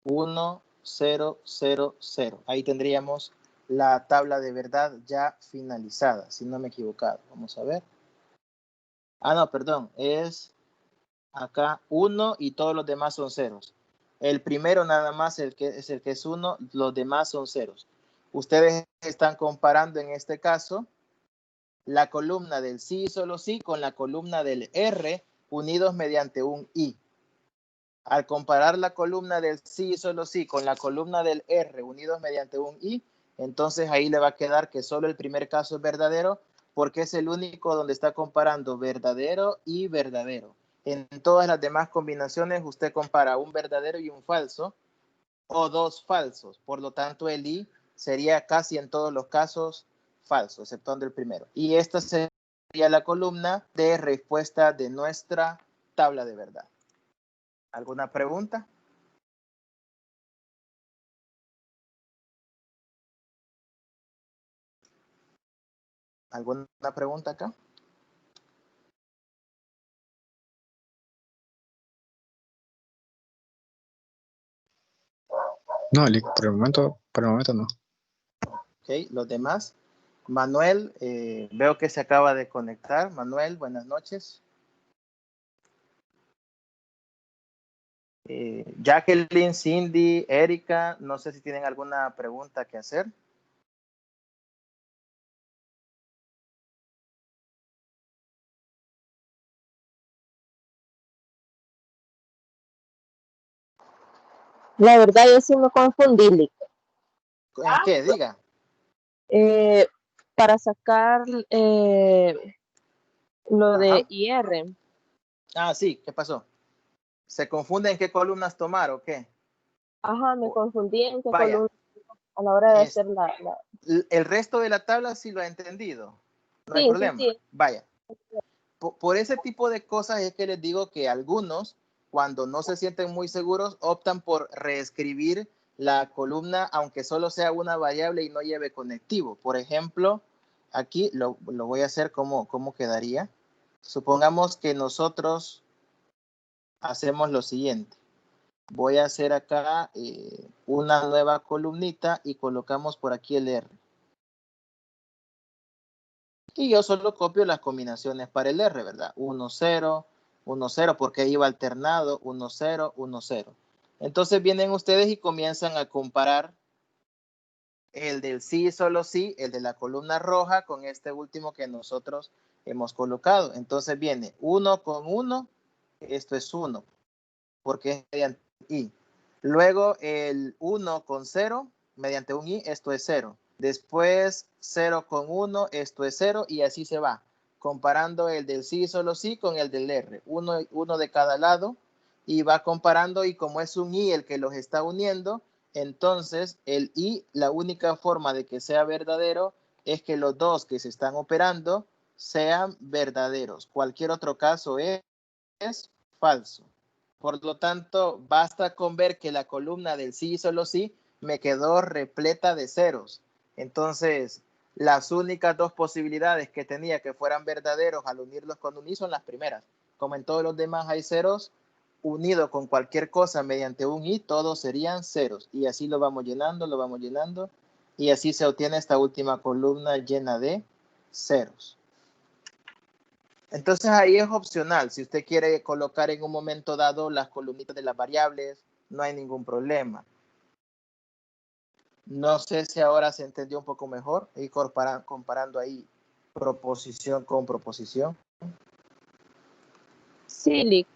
1, 0, 0, 0. Ahí tendríamos la tabla de verdad ya finalizada, si no me he equivocado. Vamos a ver. Ah, no, perdón. Es acá 1 y todos los demás son ceros. El primero nada más es el que es 1, los demás son ceros. Ustedes están comparando en este caso la columna del sí y solo sí con la columna del R unidos mediante un I. Al comparar la columna del sí y solo sí con la columna del R unidos mediante un I, entonces ahí le va a quedar que solo el primer caso es verdadero porque es el único donde está comparando verdadero y verdadero. En todas las demás combinaciones usted compara un verdadero y un falso o dos falsos. Por lo tanto, el I sería casi en todos los casos falso, exceptuando el primero. Y esta sería la columna de respuesta de nuestra tabla de verdad. ¿Alguna pregunta? ¿Alguna pregunta acá? No, Lick, por el momento no. Ok, los demás. Manuel, veo que se acaba de conectar. Manuel, buenas noches. Jacqueline, Cindy, Erika, no sé si tienen alguna pregunta que hacer. La verdad, yo sí me confundí, Lick. ¿En qué? Diga. Para sacar lo Ajá. de IR. Ah, sí, ¿qué pasó? ¿Se confunde en qué columnas tomar o qué? Ajá, me confundí en qué Vaya, columna a la hora de hacer la... el resto de la tabla sí lo ha entendido. No hay Sí, sí, problema. sí. Vaya. Por ese tipo de cosas es que les digo que algunos, cuando no se sienten muy seguros, optan por reescribir la columna, aunque solo sea una variable y no lleve conectivo. Por ejemplo, aquí lo voy a hacer como quedaría. Supongamos que nosotros hacemos lo siguiente. Voy a hacer acá una nueva columnita y colocamos por aquí el R. Y yo solo copio las combinaciones para el R, ¿verdad? 1, 0, 1, 0, porque iba alternado, 1, 0, 1, 0. Entonces vienen ustedes y comienzan a comparar el del sí, solo sí, el de la columna roja con este último que nosotros hemos colocado. Entonces viene 1 con 1, esto es 1, porque es mediante I. Luego el 1 con 0, mediante un I, esto es 0. Después 0 con 1, esto es 0 y así se va, comparando el del sí solo sí con el del R. Uno de cada lado y va comparando y como es un I el que los está uniendo, entonces el I, la única forma de que sea verdadero es que los dos que se están operando sean verdaderos. Cualquier otro caso es falso. Por lo tanto, basta con ver que la columna del sí y solo sí me quedó repleta de ceros. Entonces, las únicas dos posibilidades que tenía que fueran verdaderos al unirlos con un i son las primeras. Como en todos los demás hay ceros, unido con cualquier cosa mediante un i, todos serían ceros. Y así lo vamos llenando, y así se obtiene esta última columna llena de ceros. Entonces ahí es opcional. Si usted quiere colocar en un momento dado las columnitas de las variables, no hay ningún problema. No sé si ahora se entendió un poco mejor y comparando ahí proposición con proposición. Sí, Lick.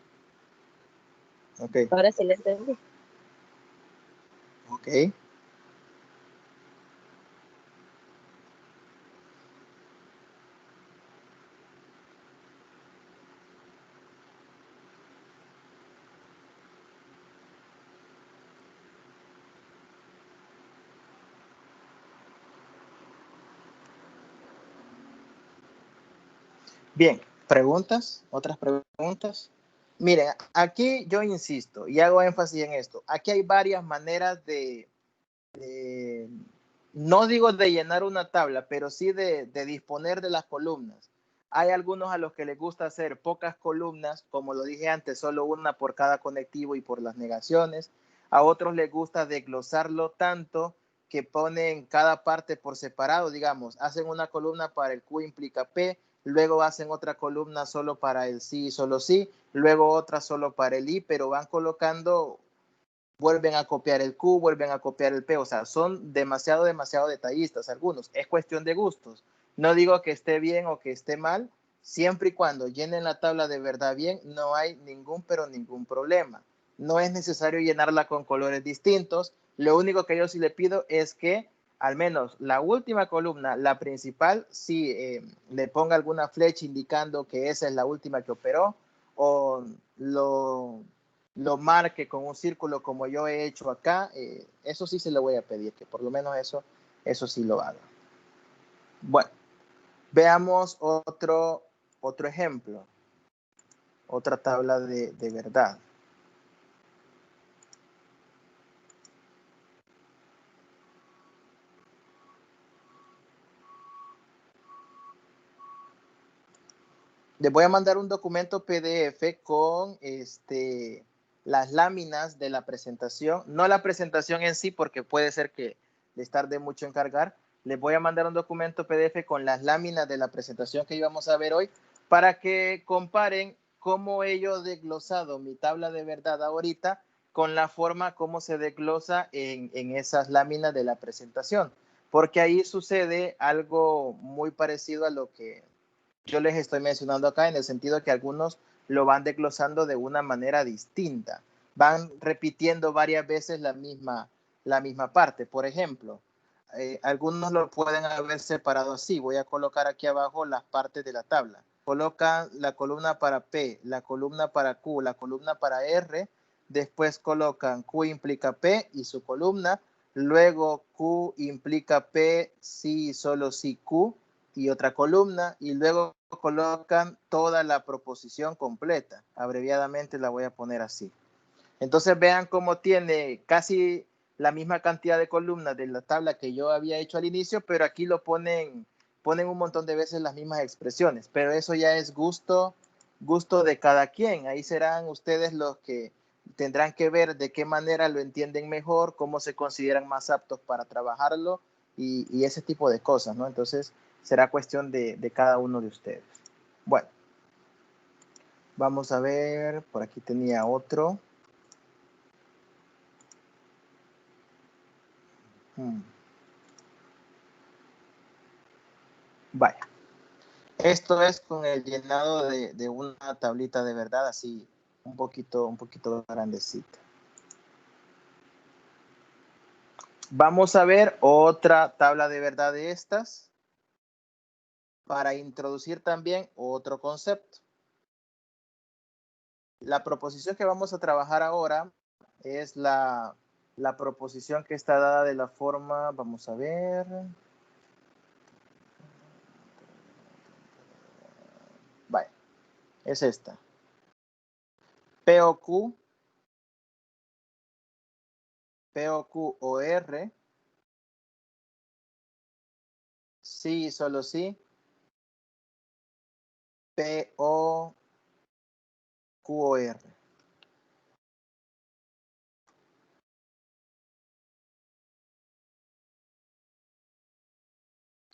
Ok, Ahora sí le entendí. ok. Bien, ¿preguntas? ¿Otras preguntas? Miren, aquí yo insisto y hago énfasis en esto. Aquí hay varias maneras no digo de llenar una tabla, pero sí de disponer de las columnas. Hay algunos a los que les gusta hacer pocas columnas, como lo dije antes, solo una por cada conectivo y por las negaciones. A otros les gusta desglosarlo tanto que ponen cada parte por separado, digamos, hacen una columna para el Q implica P, luego hacen otra columna solo para el sí y solo sí, luego otra solo para el I, pero van colocando, vuelven a copiar el Q, vuelven a copiar el P, o sea, son demasiado detallistas algunos, es cuestión de gustos. No digo que esté bien o que esté mal, siempre y cuando llenen la tabla de verdad bien, no hay ningún problema. No es necesario llenarla con colores distintos, lo único que yo sí le pido es que al menos la última columna, la principal, sí le ponga alguna flecha indicando que esa es la última que operó, o lo marque con un círculo como yo he hecho acá, eso sí se lo voy a pedir, que por lo menos eso sí lo haga. Bueno, veamos otro ejemplo, otra tabla de verdad. Les voy a mandar un documento PDF con las láminas de la presentación, no la presentación en sí, porque puede ser que les tarde mucho en cargar. Les voy a mandar un documento PDF con las láminas de la presentación que íbamos a ver hoy para que comparen cómo he yo desglosado mi tabla de verdad ahorita con la forma como se desglosa en esas láminas de la presentación, porque ahí sucede algo muy parecido a lo que yo les estoy mencionando acá, en el sentido que algunos lo van desglosando de una manera distinta. Van repitiendo varias veces la misma parte. Por ejemplo, algunos lo pueden haber separado así. Voy a colocar aquí abajo las partes de la tabla. Colocan la columna para P, la columna para Q, la columna para R. Después colocan Q implica P y su columna. Luego Q implica P, sí, solo sí Q y otra columna, y luego colocan toda la proposición completa. Abreviadamente la voy a poner así. Entonces vean cómo tiene casi la misma cantidad de columnas de la tabla que yo había hecho al inicio, pero aquí lo ponen un montón de veces las mismas expresiones, pero eso ya es gusto de cada quien. Ahí serán ustedes los que tendrán que ver de qué manera lo entienden mejor, cómo se consideran más aptos para trabajarlo y ese tipo de cosas, ¿no? Entonces será cuestión de cada uno de ustedes. Bueno, vamos a ver, por aquí tenía otro. Vaya, esto es con el llenado de una tablita de verdad, así un poquito grandecita. Vamos a ver otra tabla de verdad de estas para introducir también otro concepto. La proposición que vamos a trabajar ahora es la proposición que está dada de la forma, vamos a ver. Vaya, es esta. P o Q o R, sí, solo sí, P o Q o R.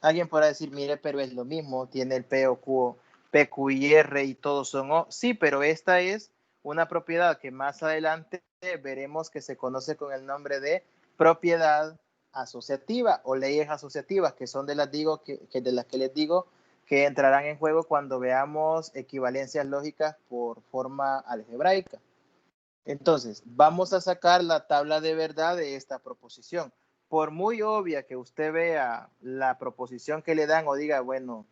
Alguien podrá decir, mire, pero es lo mismo, tiene el P o Q, P, Q y R y todos son O. Sí, pero esta es una propiedad que más adelante veremos que se conoce con el nombre de propiedad asociativa o leyes asociativas, que son de las que les digo que entrarán en juego cuando veamos equivalencias lógicas por forma algebraica. Entonces, vamos a sacar la tabla de verdad de esta proposición. Por muy obvia que usted vea la proposición que le dan o diga, bueno,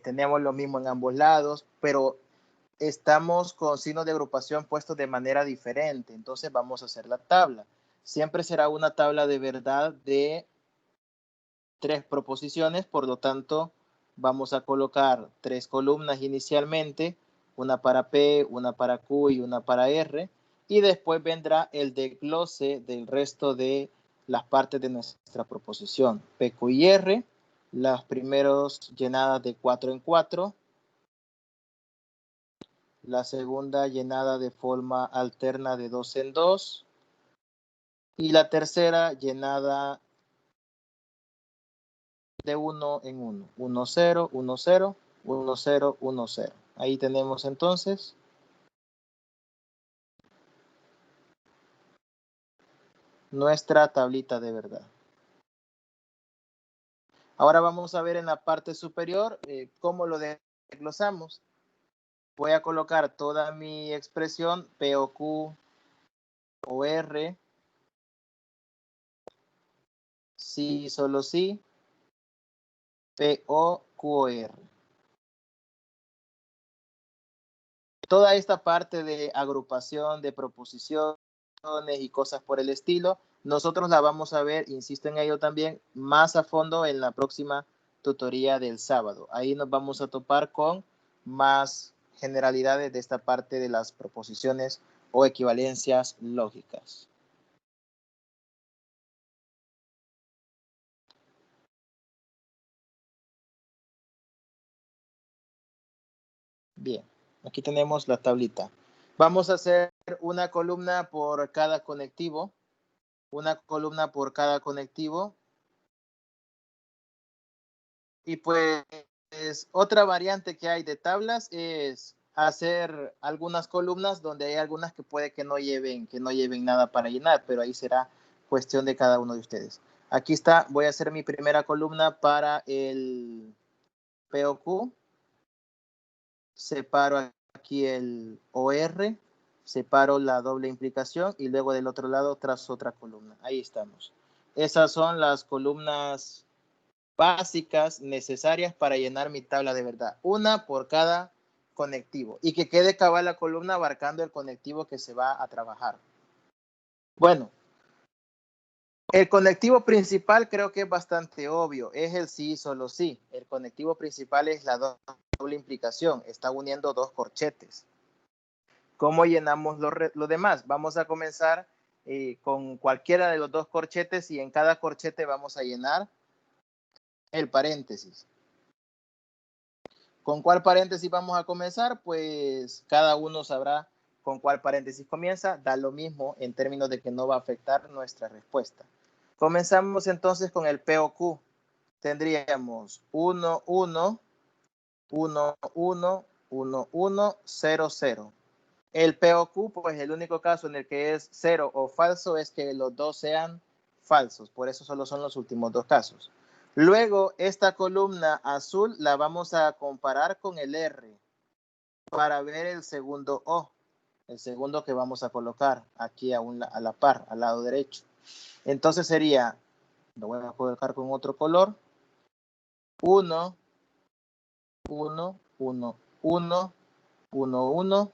tenemos lo mismo en ambos lados, pero estamos con signos de agrupación puestos de manera diferente. Entonces, vamos a hacer la tabla. Siempre será una tabla de verdad de 3 proposiciones, por lo tanto, vamos a colocar 3 columnas inicialmente, una para P, una para Q y una para R, y después vendrá el desglose del resto de las partes de nuestra proposición. P, Q y R, las primeras llenadas de 4 en 4, la segunda llenada de forma alterna de 2 en 2, y la tercera llenada de 1 en 1, 1, 0, 1, 0, 1, 0, 1, 0. Ahí tenemos entonces nuestra tablita de verdad. Ahora vamos a ver en la parte superior cómo lo desglosamos. Voy a colocar toda mi expresión P o Q o R, sí, solo sí, P o Q o R. Toda esta parte de agrupación, de proposiciones y cosas por el estilo, nosotros la vamos a ver, insisto en ello también, más a fondo en la próxima tutoría del sábado. Ahí nos vamos a topar con más generalidades de esta parte de las proposiciones o equivalencias lógicas. Bien, aquí tenemos la tablita. Vamos a hacer una columna por cada conectivo. Una columna por cada conectivo. Y pues otra variante que hay de tablas es hacer algunas columnas donde hay algunas que puede que no lleven nada para llenar, pero ahí será cuestión de cada uno de ustedes. Aquí está, voy a hacer mi primera columna para el POQ. Separo aquí el OR, separo la doble implicación y luego del otro lado trazo otra columna. Ahí estamos. Esas son las columnas básicas necesarias para llenar mi tabla de verdad. Una por cada conectivo y que quede cabal la columna abarcando el conectivo que se va a trabajar. Bueno, el conectivo principal creo que es bastante obvio. Es el sí, solo sí. El conectivo principal es la doble implicación. Está uniendo dos corchetes. ¿Cómo llenamos lo demás? Vamos a comenzar con cualquiera de los dos corchetes y en cada corchete vamos a llenar el paréntesis. ¿Con cuál paréntesis vamos a comenzar? Pues cada uno sabrá con cuál paréntesis comienza. Da lo mismo en términos de que no va a afectar nuestra respuesta. Comenzamos entonces con el POQ. Tendríamos 1, 1, 1, 1, 1, 1, 0, 0. El POQ, pues el único caso en el que es 0 o falso es que los dos sean falsos. Por eso solo son los últimos dos casos. Luego, esta columna azul la vamos a comparar con el R para ver el segundo O, el segundo que vamos a colocar aquí a la par, al lado derecho. Entonces sería, lo voy a colocar con otro color, 1, 1, 1, 1, 1, 1,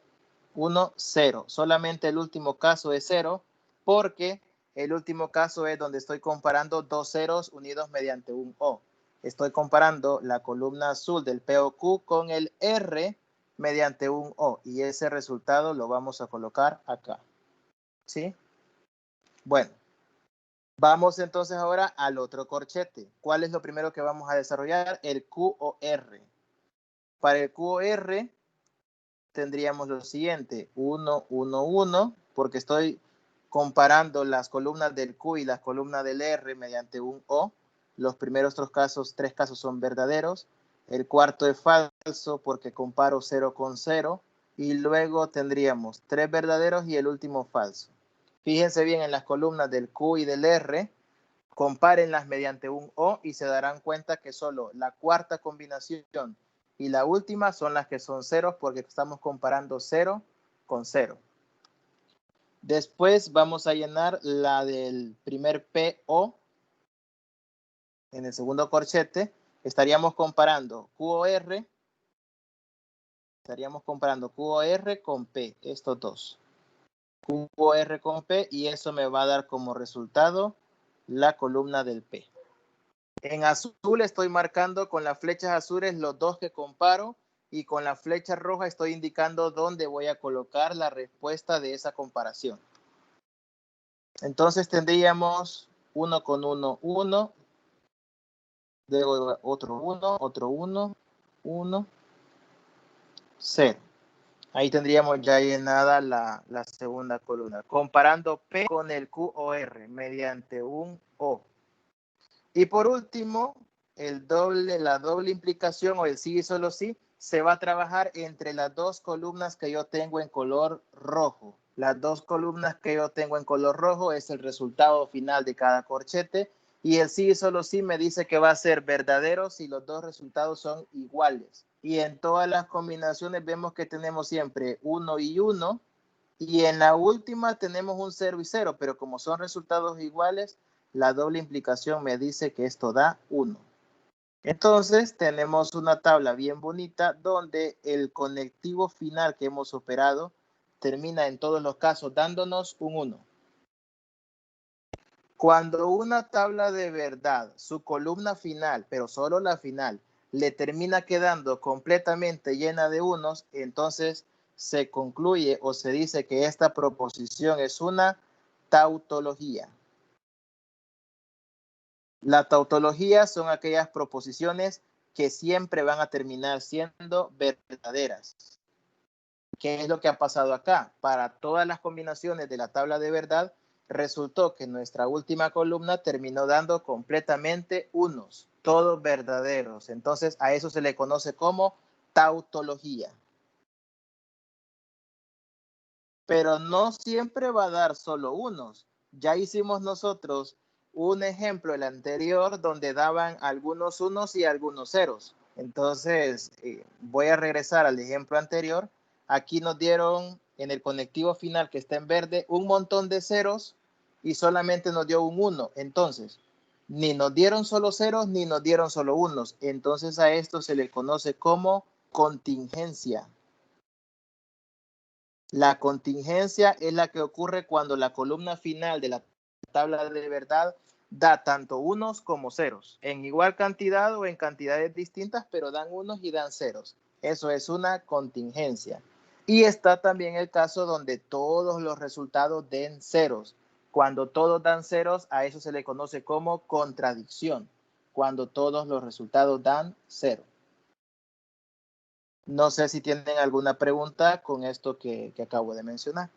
1, 0. Solamente el último caso es 0 porque el último caso es donde estoy comparando dos ceros unidos mediante un O. Estoy comparando la columna azul del POQ con el R mediante un O y ese resultado lo vamos a colocar acá. ¿Sí? Bueno, vamos entonces ahora al otro corchete. ¿Cuál es lo primero que vamos a desarrollar? El Q o R. Para el Q o R tendríamos lo siguiente, 1, 1, 1, porque estoy comparando las columnas del Q y las columnas del R mediante un O. Los primeros tres casos son verdaderos. El cuarto es falso porque comparo 0 con 0. Y luego tendríamos 3 verdaderos y el último falso. Fíjense bien en las columnas del Q y del R. Compárenlas mediante un O y se darán cuenta que solo la cuarta combinación y la última son las que son ceros porque estamos comparando 0 con 0. Después vamos a llenar la del primer PO. En el segundo corchete estaríamos comparando QOR. Estaríamos comparando QOR con P, estos dos. QOR con P, y eso me va a dar como resultado la columna del P. En azul estoy marcando con las flechas azules los dos que comparo, y con la flecha roja estoy indicando dónde voy a colocar la respuesta de esa comparación. Entonces tendríamos 1 con 1, 1, luego otro 1, 1, 0. Ahí tendríamos ya llenada la segunda columna, comparando P con el QOR mediante un O. Y por último, la doble implicación o el sí y solo sí se va a trabajar entre las dos columnas que yo tengo en color rojo. Las dos columnas que yo tengo en color rojo es el resultado final de cada corchete, y el sí y solo sí me dice que va a ser verdadero si los dos resultados son iguales. Y en todas las combinaciones vemos que tenemos siempre 1 y 1, y en la última tenemos un 0 y 0, pero como son resultados iguales, la doble implicación me dice que esto da 1. Entonces tenemos una tabla bien bonita donde el conectivo final que hemos operado termina en todos los casos dándonos un 1. Cuando una tabla de verdad, su columna final, pero solo la final, le termina quedando completamente llena de unos, entonces se concluye o se dice que esta proposición es una tautología. La tautología son aquellas proposiciones que siempre van a terminar siendo verdaderas. ¿Qué es lo que ha pasado acá? Para todas las combinaciones de la tabla de verdad, resultó que nuestra última columna terminó dando completamente unos, todos verdaderos. Entonces a eso se le conoce como tautología. Pero no siempre va a dar solo unos. Ya hicimos nosotros un ejemplo, el anterior, donde daban algunos unos y algunos ceros. Entonces, voy a regresar al ejemplo anterior. Aquí nos dieron en el conectivo final que está en verde un montón de ceros y solamente nos dio un 1. Entonces, ni nos dieron solo ceros ni nos dieron solo unos. Entonces a esto se le conoce como contingencia. La contingencia es la que ocurre cuando la columna final de la tabla de verdad da tanto unos como ceros, en igual cantidad o en cantidades distintas, pero dan unos y dan ceros. Eso es una contingencia. Y está también el caso donde todos los resultados den ceros. Cuando todos dan ceros, a eso se le conoce como contradicción, cuando todos los resultados dan cero. No sé si tienen alguna pregunta con esto que acabo de mencionar.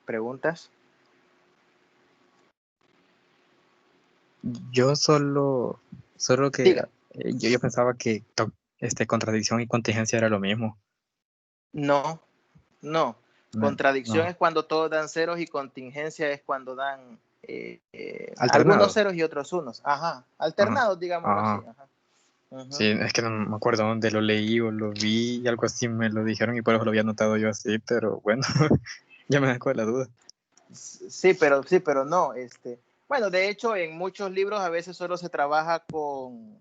¿Preguntas? Yo solo que Diga. yo pensaba que contradicción y contingencia era lo mismo. No. No, Contradicción no. es cuando todos dan ceros y contingencia es cuando dan algunos Alternado. ceros y otros unos. Ajá. Ajá. Alternados, digámoslo así. Ajá. Ajá. Uh-huh. Sí, es que no me acuerdo dónde lo leí o lo vi y algo así me lo dijeron y por eso lo había notado yo así, pero bueno, ya me dejó la duda. Sí, pero no. Bueno, de hecho, en muchos libros a veces solo se trabaja con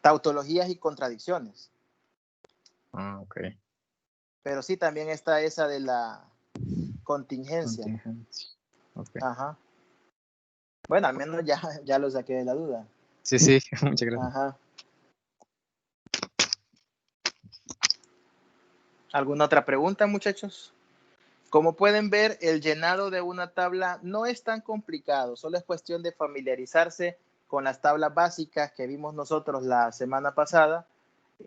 tautologías y contradicciones. Ah, ok. Pero sí, también está esa de la contingencia. Contingencia. Okay. Ajá. Bueno, al menos ya lo saqué de la duda. Sí, sí, muchas gracias. Ajá. ¿Alguna otra pregunta, muchachos? Como pueden ver, el llenado de una tabla no es tan complicado, solo es cuestión de familiarizarse con las tablas básicas que vimos nosotros la semana pasada.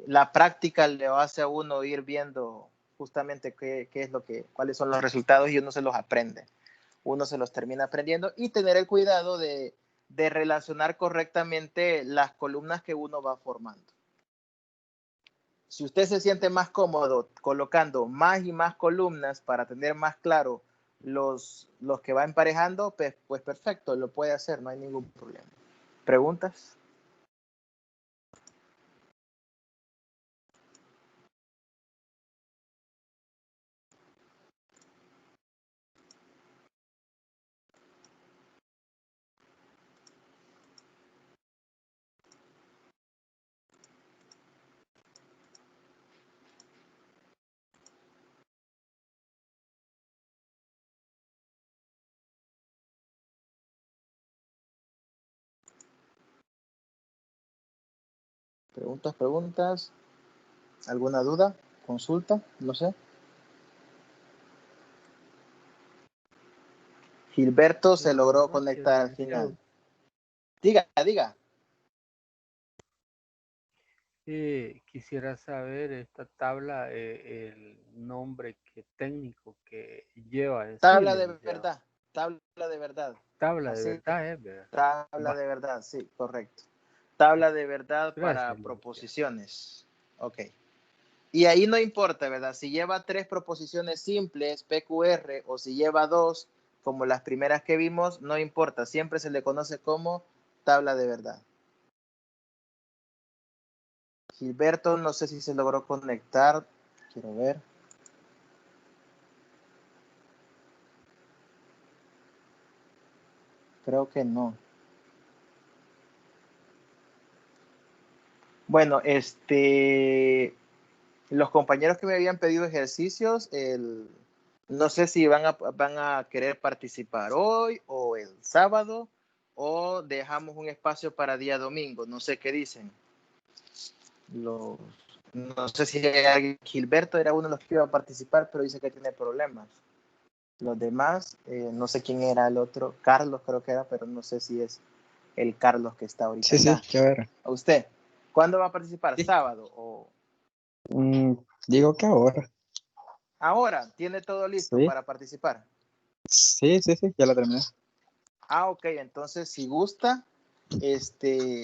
La práctica le hace a uno ir viendo justamente cuáles son los resultados y uno se los aprende. Uno se los termina aprendiendo y tener el cuidado de relacionar correctamente las columnas que uno va formando. Si usted se siente más cómodo colocando más y más columnas para tener más claro los que va emparejando, pues perfecto, lo puede hacer, no hay ningún problema. ¿Preguntas? Preguntas. ¿Alguna duda? ¿Consulta? No sé. Gilberto se logró Buenas noches, conectar al licenciado. final. Diga. Quisiera saber esta tabla, el nombre técnico que lleva en sí, Tabla de licenciado. verdad. Tabla de verdad. Tabla de Así. verdad, ¿es verdad? Tabla Va, de verdad, sí, correcto. Tabla de verdad para gracias, licenciado. proposiciones. Ok. Y ahí no importa, ¿verdad? Si lleva 3 proposiciones simples, PQR, o si lleva 2, como las primeras que vimos, no importa. Siempre se le conoce como tabla de verdad. Gilberto, no sé si se logró conectar. Quiero ver. Creo que no. Bueno, los compañeros que me habían pedido ejercicios, no sé si van a querer participar hoy o el sábado o dejamos un espacio para día domingo. No sé qué dicen. No sé si Gilberto era uno de los que iba a participar, pero dice que tiene problemas. Los demás, no sé quién era el otro. Carlos creo que era, pero no sé si es el Carlos que está ahorita Sí, acá. ya ver. ¿A usted? ¿Cuándo va a participar? Sí. ¿Sábado o...? Digo que ahora. Ahora, ¿tiene todo listo Sí, para participar? sí, ya la terminé. Ah, ok, entonces si gusta,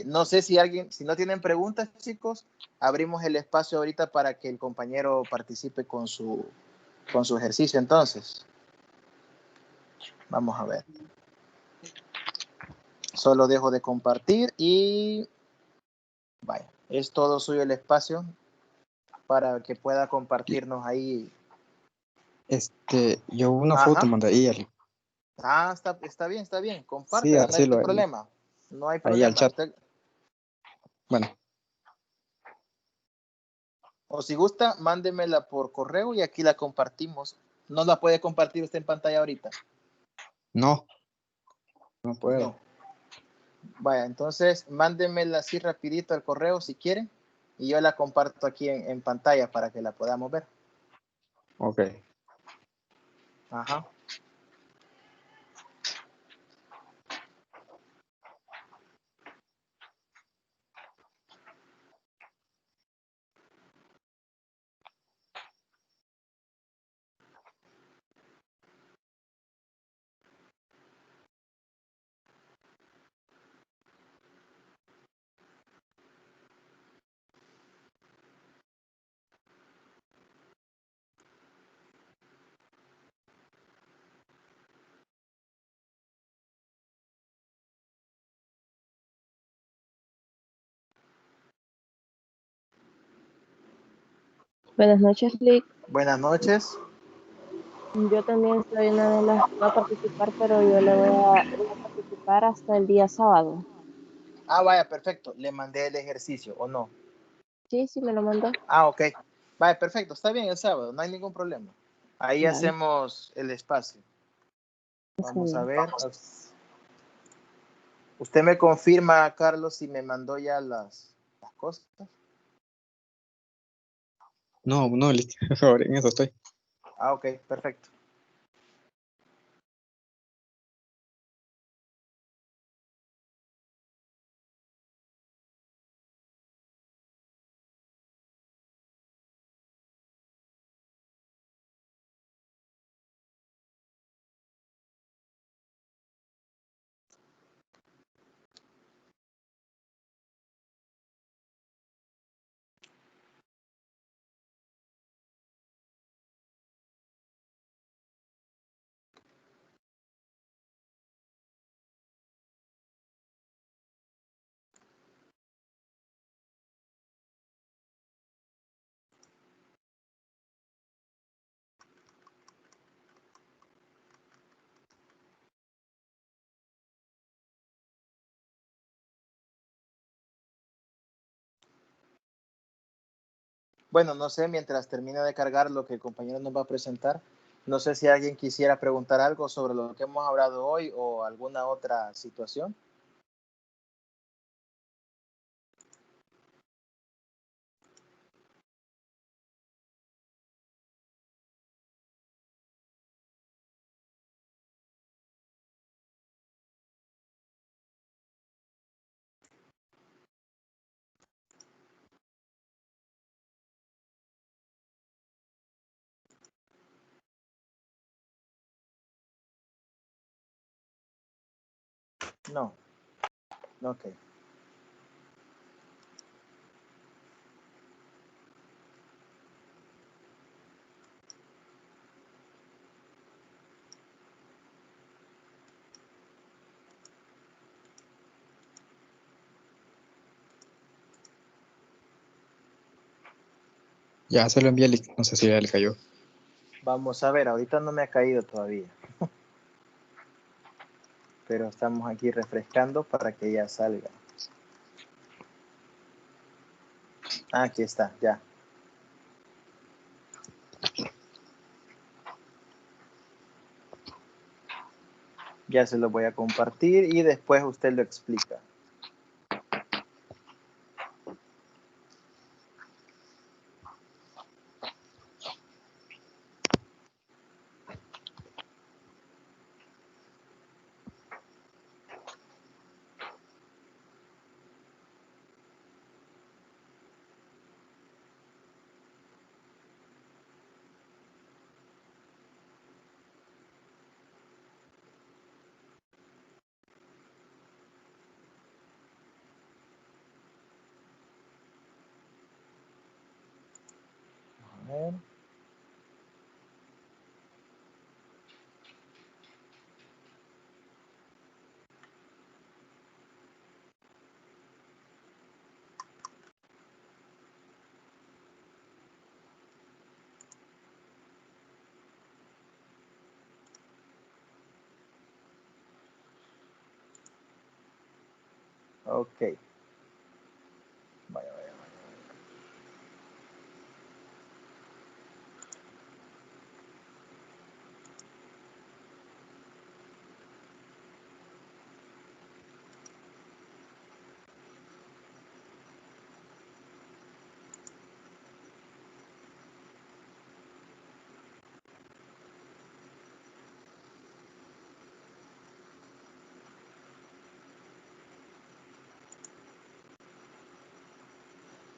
no sé si no tienen preguntas, chicos, abrimos el espacio ahorita para que el compañero participe con su ejercicio. Entonces, vamos a ver. Solo dejo de compartir y vaya, es todo suyo el espacio para que pueda compartirnos ahí. Yo una foto Ajá. mandé ahí, Ah, está bien, sí, compártela, no hay así problema. No hay ahí al problema. chat. Usted, Bueno, o si gusta, mándemela por correo y aquí la compartimos. No la puede compartir usted en pantalla ahorita. no puedo. No. Vaya, entonces mándemela así rapidito al correo si quiere y yo la comparto aquí en pantalla para que la podamos ver. Ok. Ajá. Buenas noches, Lick. Buenas noches. Yo también soy una de las que va a participar, pero voy a participar hasta el día sábado. Ah, vaya, perfecto. Le mandé el ejercicio, ¿o no? Sí, me lo mandó. Ah, ok. Vaya, perfecto. Está bien el sábado, no hay ningún problema. Ahí Vale, hacemos el espacio. está Vamos a bien. ver. Usted me confirma, Carlos, si me mandó ya las cosas. No, listo. Ahora en eso estoy. Ah, ok, perfecto. Bueno, no sé, mientras termina de cargar lo que el compañero nos va a presentar, no sé si alguien quisiera preguntar algo sobre lo que hemos hablado hoy o alguna otra situación. No. Ok. Ya se lo envié, no sé si ya le cayó. Vamos a ver, ahorita no me ha caído todavía. Pero estamos aquí refrescando para que ya salga. Ah, aquí está, ya. Ya se lo voy a compartir y después usted lo explica. A ver. Ok. Vaya, vaya.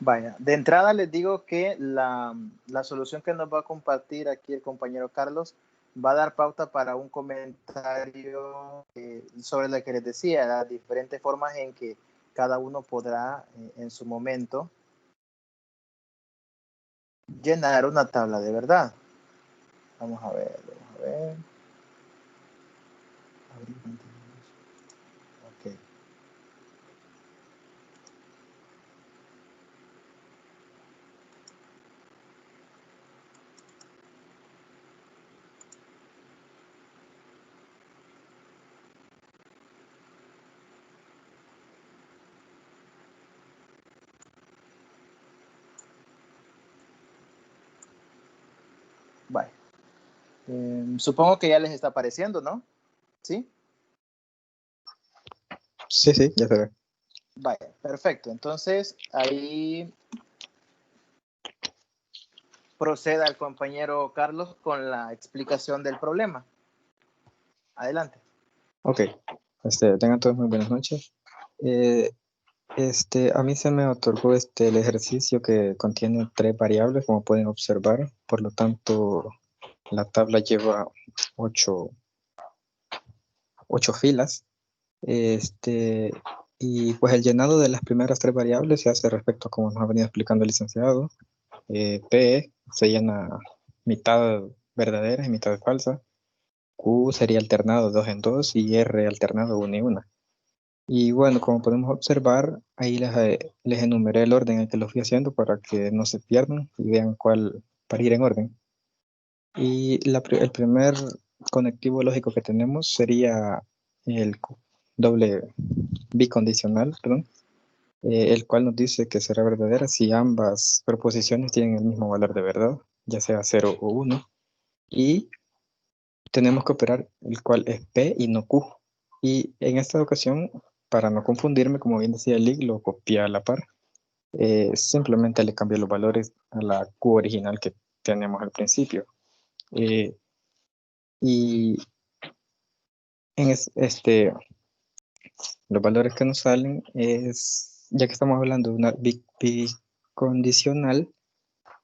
Vaya, de entrada les digo que la solución que nos va a compartir aquí el compañero Carlos va a dar pauta para un comentario sobre lo que les decía, las diferentes formas en que cada uno podrá en su momento llenar una tabla de verdad. Vamos a ver, vamos a ver. Ok. Vale. Supongo que ya les está apareciendo, ¿no? ¿Sí? Sí, sí, ya se ve. Vaya, perfecto. Entonces, ahí proceda el compañero Carlos con la explicación del problema. Adelante. Ok, tengan todos muy buenas noches. A mí se me otorgó el ejercicio que contiene 3 variables, como pueden observar. Por lo tanto, la tabla lleva 8 filas. Y pues el llenado de las primeras 3 variables se hace respecto a como nos ha venido explicando el licenciado. P se llena mitad verdadera y mitad falsa. Q sería alternado 2 en 2 y R alternado 1 y 1. Y bueno, como podemos observar, ahí les enumeré el orden en el que lo fui haciendo para que no se pierdan y vean cuál, para ir en orden. Y el primer conectivo lógico que tenemos sería el doble bicondicional, perdón, el cual nos dice que será verdadera si ambas proposiciones tienen el mismo valor de verdad, ya sea 0 o 1. Y tenemos que operar el cual es P y no Q. Y en esta ocasión, para no confundirme, como bien decía Lig, lo copié a la par. Simplemente le cambié los valores a la Q original que tenemos al principio. Y en los valores que nos salen es, ya que estamos hablando de una bicondicional,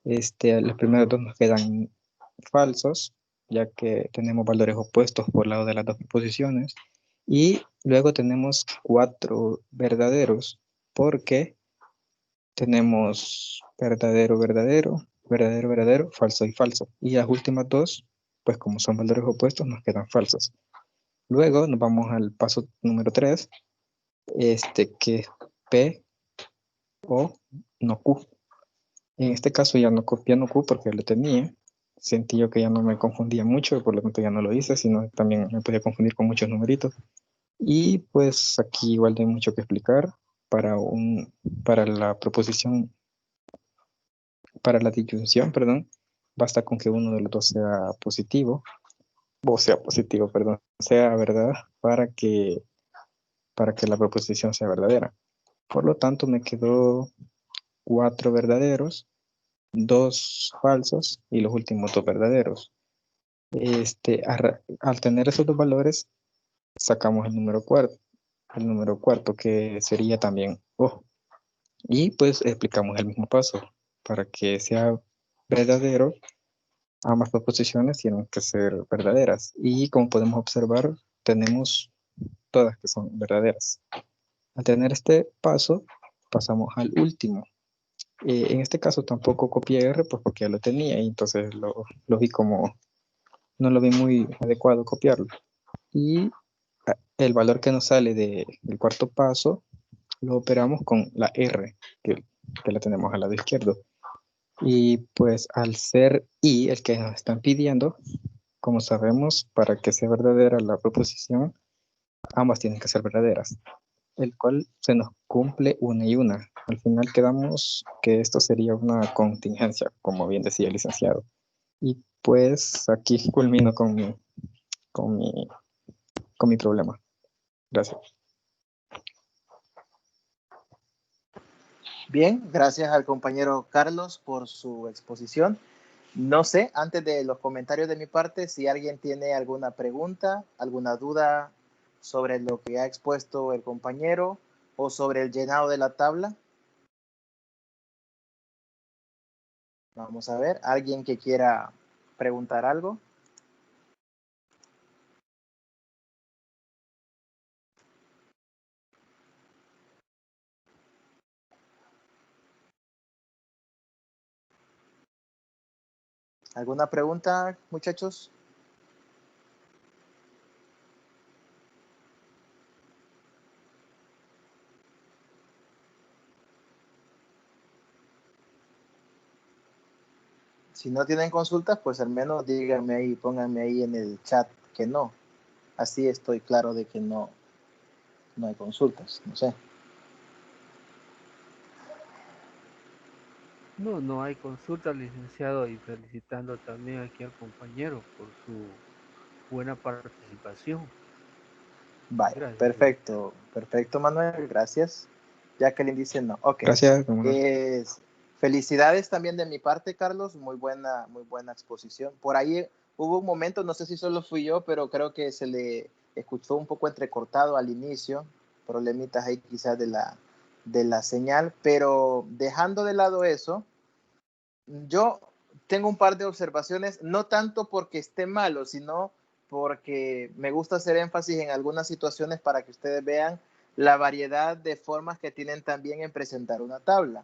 los primeros dos nos quedan falsos, ya que tenemos valores opuestos por lado de las dos posiciones. Y Luego tenemos 4 verdaderos, porque tenemos verdadero, verdadero, verdadero, verdadero, falso y falso. Y las últimas dos, pues como son valores opuestos, nos quedan falsos. Luego nos vamos al paso número 3, que es P o no Q. En este caso ya no copié no Q porque lo tenía. Sentí yo que ya no me confundía mucho, por lo tanto ya no lo hice, sino también me podía confundir con muchos numeritos. Y pues aquí igual hay mucho que explicar para la proposición, para la disyunción, perdón, basta con que uno de los dos sea positivo, perdón, sea verdad para que la proposición sea verdadera. Por lo tanto, me quedó 4 verdaderos, 2 falsos y los últimos 2 verdaderos. Al tener esos dos valores, sacamos el número cuarto que sería también O. Y pues explicamos el mismo paso. Para que sea verdadero, ambas proposiciones tienen que ser verdaderas. Y como podemos observar, tenemos todas que son verdaderas. Al tener este paso, pasamos al último. En este caso tampoco copié R, pues porque ya lo tenía y entonces lo vi como, no lo vi muy adecuado copiarlo. Y el valor que nos sale del cuarto paso lo operamos con la R, que la tenemos al lado izquierdo. Y pues al ser I el que nos están pidiendo, como sabemos, para que sea verdadera la proposición, ambas tienen que ser verdaderas, el cual se nos cumple una y una. Al final quedamos que esto sería una contingencia, como bien decía el licenciado. Y pues aquí culmino con mi, con mi problema. Gracias. Bien, gracias al compañero Carlos por su exposición. No sé, antes de los comentarios de mi parte, si alguien tiene alguna pregunta, alguna duda sobre lo que ha expuesto el compañero o sobre el llenado de la tabla. Vamos a ver, alguien que quiera preguntar algo. ¿Alguna pregunta, muchachos? Si no tienen consultas, pues al menos díganme ahí, pónganme ahí en el chat que no. Así estoy claro de que no hay consultas, no sé. No, no hay consulta, licenciado, y felicitando también aquí al compañero por su buena participación. Vaya, Gracias, licenciado. perfecto, perfecto, Manuel, gracias. Jacqueline dice no, ok. Gracias, Manuel. Felicidades también de mi parte, Carlos, muy buena exposición. Por ahí hubo un momento, no sé si solo fui yo, pero creo que se le escuchó un poco entrecortado al inicio, problemitas ahí quizás de la señal, pero dejando de lado eso, yo tengo un par de observaciones, no tanto porque esté malo, sino porque me gusta hacer énfasis en algunas situaciones para que ustedes vean la variedad de formas que tienen también en presentar una tabla.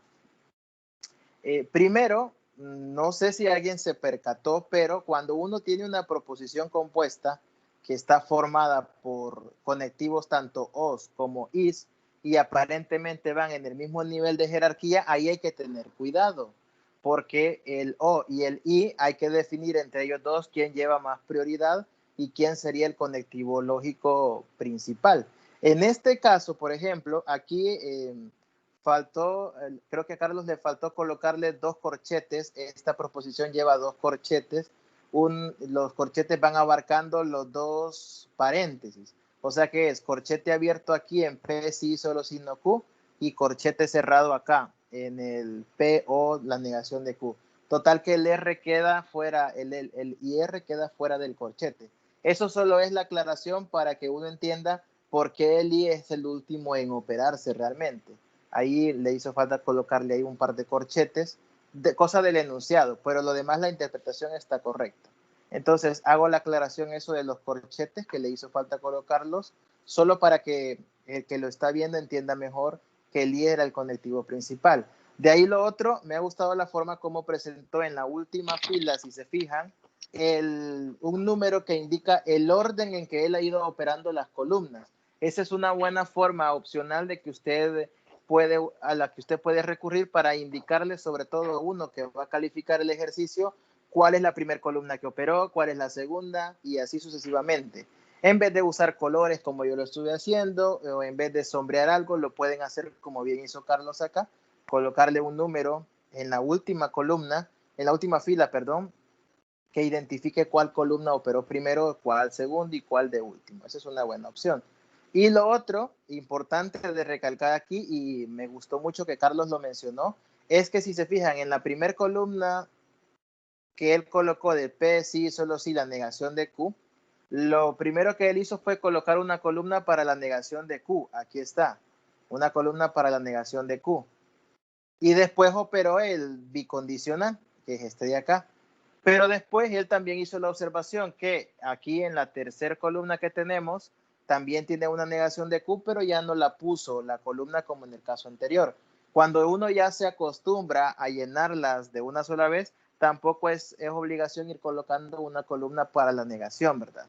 Primero, no sé si alguien se percató, pero cuando uno tiene una proposición compuesta que está formada por conectivos tanto os como is y aparentemente van en el mismo nivel de jerarquía, ahí hay que tener cuidado, porque el o y el i hay que definir entre ellos dos quién lleva más prioridad y quién sería el conectivo lógico principal. En este caso, por ejemplo, aquí faltó, creo que a Carlos le faltó colocarle 2 corchetes. Esta proposición lleva 2 corchetes. Los corchetes van abarcando los 2 paréntesis. O sea que es corchete abierto aquí en P si solo signo Q y corchete cerrado acá en el P o la negación de Q. Total que el R queda fuera, el IR queda fuera del corchete. Eso solo es la aclaración para que uno entienda por qué el I es el último en operarse realmente. Ahí le hizo falta colocarle ahí un par de corchetes, cosa del enunciado, pero lo demás la interpretación está correcta. Entonces hago la aclaración eso de los corchetes que le hizo falta colocarlos solo para que el que lo está viendo entienda mejor que el i era el conectivo principal. De ahí lo otro, me ha gustado la forma como presentó en la última fila, si se fijan, un número que indica el orden en que él ha ido operando las columnas. Esa es una buena forma opcional de que a la que usted puede recurrir para indicarle, sobre todo uno que va a calificar el ejercicio, cuál es la primera columna que operó, cuál es la segunda y así sucesivamente. En vez de usar colores como yo lo estuve haciendo, o en vez de sombrear algo, lo pueden hacer como bien hizo Carlos acá, colocarle un número en la última columna, en la última fila, perdón, que identifique cuál columna operó primero, cuál segundo y cuál de último. Esa es una buena opción. Y lo otro, importante de recalcar aquí, y me gustó mucho que Carlos lo mencionó, es que si se fijan en la primera columna que él colocó de P, sí, solo sí, la negación de Q, lo primero que él hizo fue colocar una columna para la negación de Q. Aquí está, una columna para la negación de Q. Y después operó el bicondicional, que es este de acá. Pero después él también hizo la observación que aquí en la tercera columna que tenemos, también tiene una negación de Q, pero ya no la puso la columna como en el caso anterior. Cuando uno ya se acostumbra a llenarlas de una sola vez, tampoco es obligación ir colocando una columna para la negación, ¿verdad?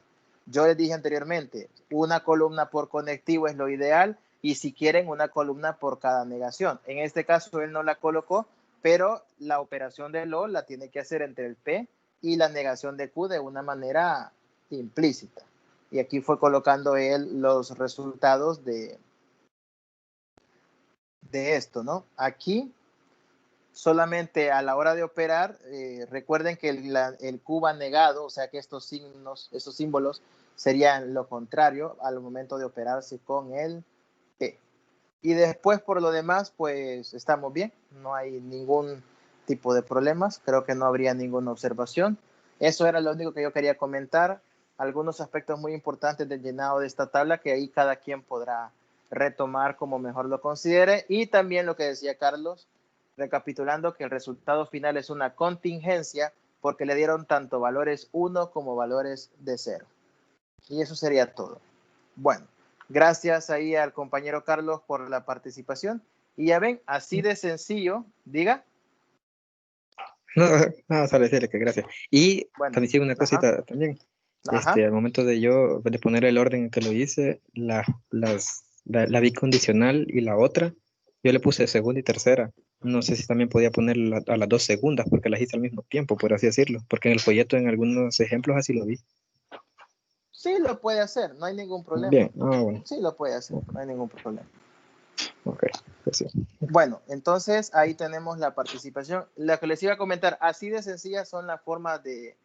Yo les dije anteriormente, una columna por conectivo es lo ideal y si quieren una columna por cada negación. En este caso él no la colocó, pero la operación de LO la tiene que hacer entre el P y la negación de Q de una manera implícita. Y aquí fue colocando él los resultados de esto, ¿no? Aquí solamente a la hora de operar, recuerden que el Q va negado, o sea que estos símbolos serían lo contrario al momento de operarse con el P. Y después, por lo demás, pues estamos bien, no hay ningún tipo de problemas, creo que no habría ninguna observación. Eso era lo único que yo quería comentar, algunos aspectos muy importantes del llenado de esta tabla que ahí cada quien podrá retomar como mejor lo considere. Y también lo que decía Carlos, recapitulando que el resultado final es una contingencia porque le dieron tanto valores 1 como valores de 0. Y eso sería todo. Bueno, gracias ahí al compañero Carlos por la participación. Y ya ven, así de sencillo, diga. No, no, solo decirle que gracias. Y Bueno, también sí, una cosita también. ajá. Al momento de yo de poner el orden en que lo hice, la bicondicional y la otra, yo le puse segunda y tercera. No sé si también podía poner a las dos segundas, porque las hice al mismo tiempo, por así decirlo. Porque en el folleto, en algunos ejemplos, así lo vi. Sí, lo puede hacer, no hay ningún problema. Bien, bueno. Sí, lo puede hacer, no hay ningún problema. Ok, pues sí. Bueno, entonces ahí tenemos la participación. Lo que les iba a comentar, así de sencillas son las formas de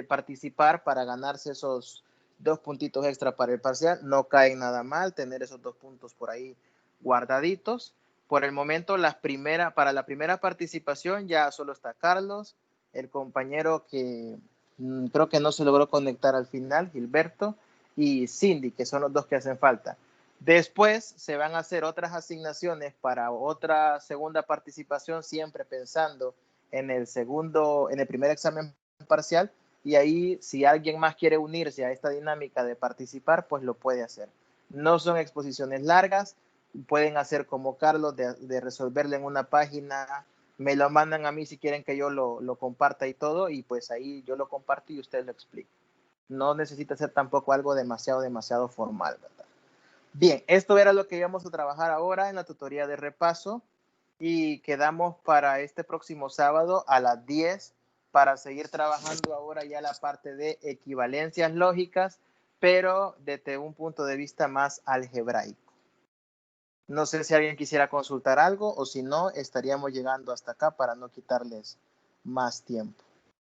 participar para ganarse esos 2 puntitos extra para el parcial. No caen nada mal tener esos 2 puntos por ahí guardaditos. Por el momento, para la primera participación ya solo está Carlos, el compañero que creo que no se logró conectar al final, Gilberto, y Cindy, que son los 2 que hacen falta. Después se van a hacer otras asignaciones para otra segunda participación, siempre pensando en el primer examen parcial, y ahí si alguien más quiere unirse a esta dinámica de participar, pues lo puede hacer. No son exposiciones largas, pueden hacer como Carlos de resolverle en una página, me lo mandan a mí si quieren que yo lo comparta y todo, y pues ahí yo lo comparto y usted lo explica. No necesita ser tampoco algo demasiado formal, ¿verdad? Bien, esto era lo que íbamos a trabajar ahora en la tutoría de repaso y quedamos para este próximo sábado a las 10 para seguir trabajando ahora ya la parte de equivalencias lógicas, pero desde un punto de vista más algebraico. No sé si alguien quisiera consultar algo o si no, estaríamos llegando hasta acá para no quitarles más tiempo.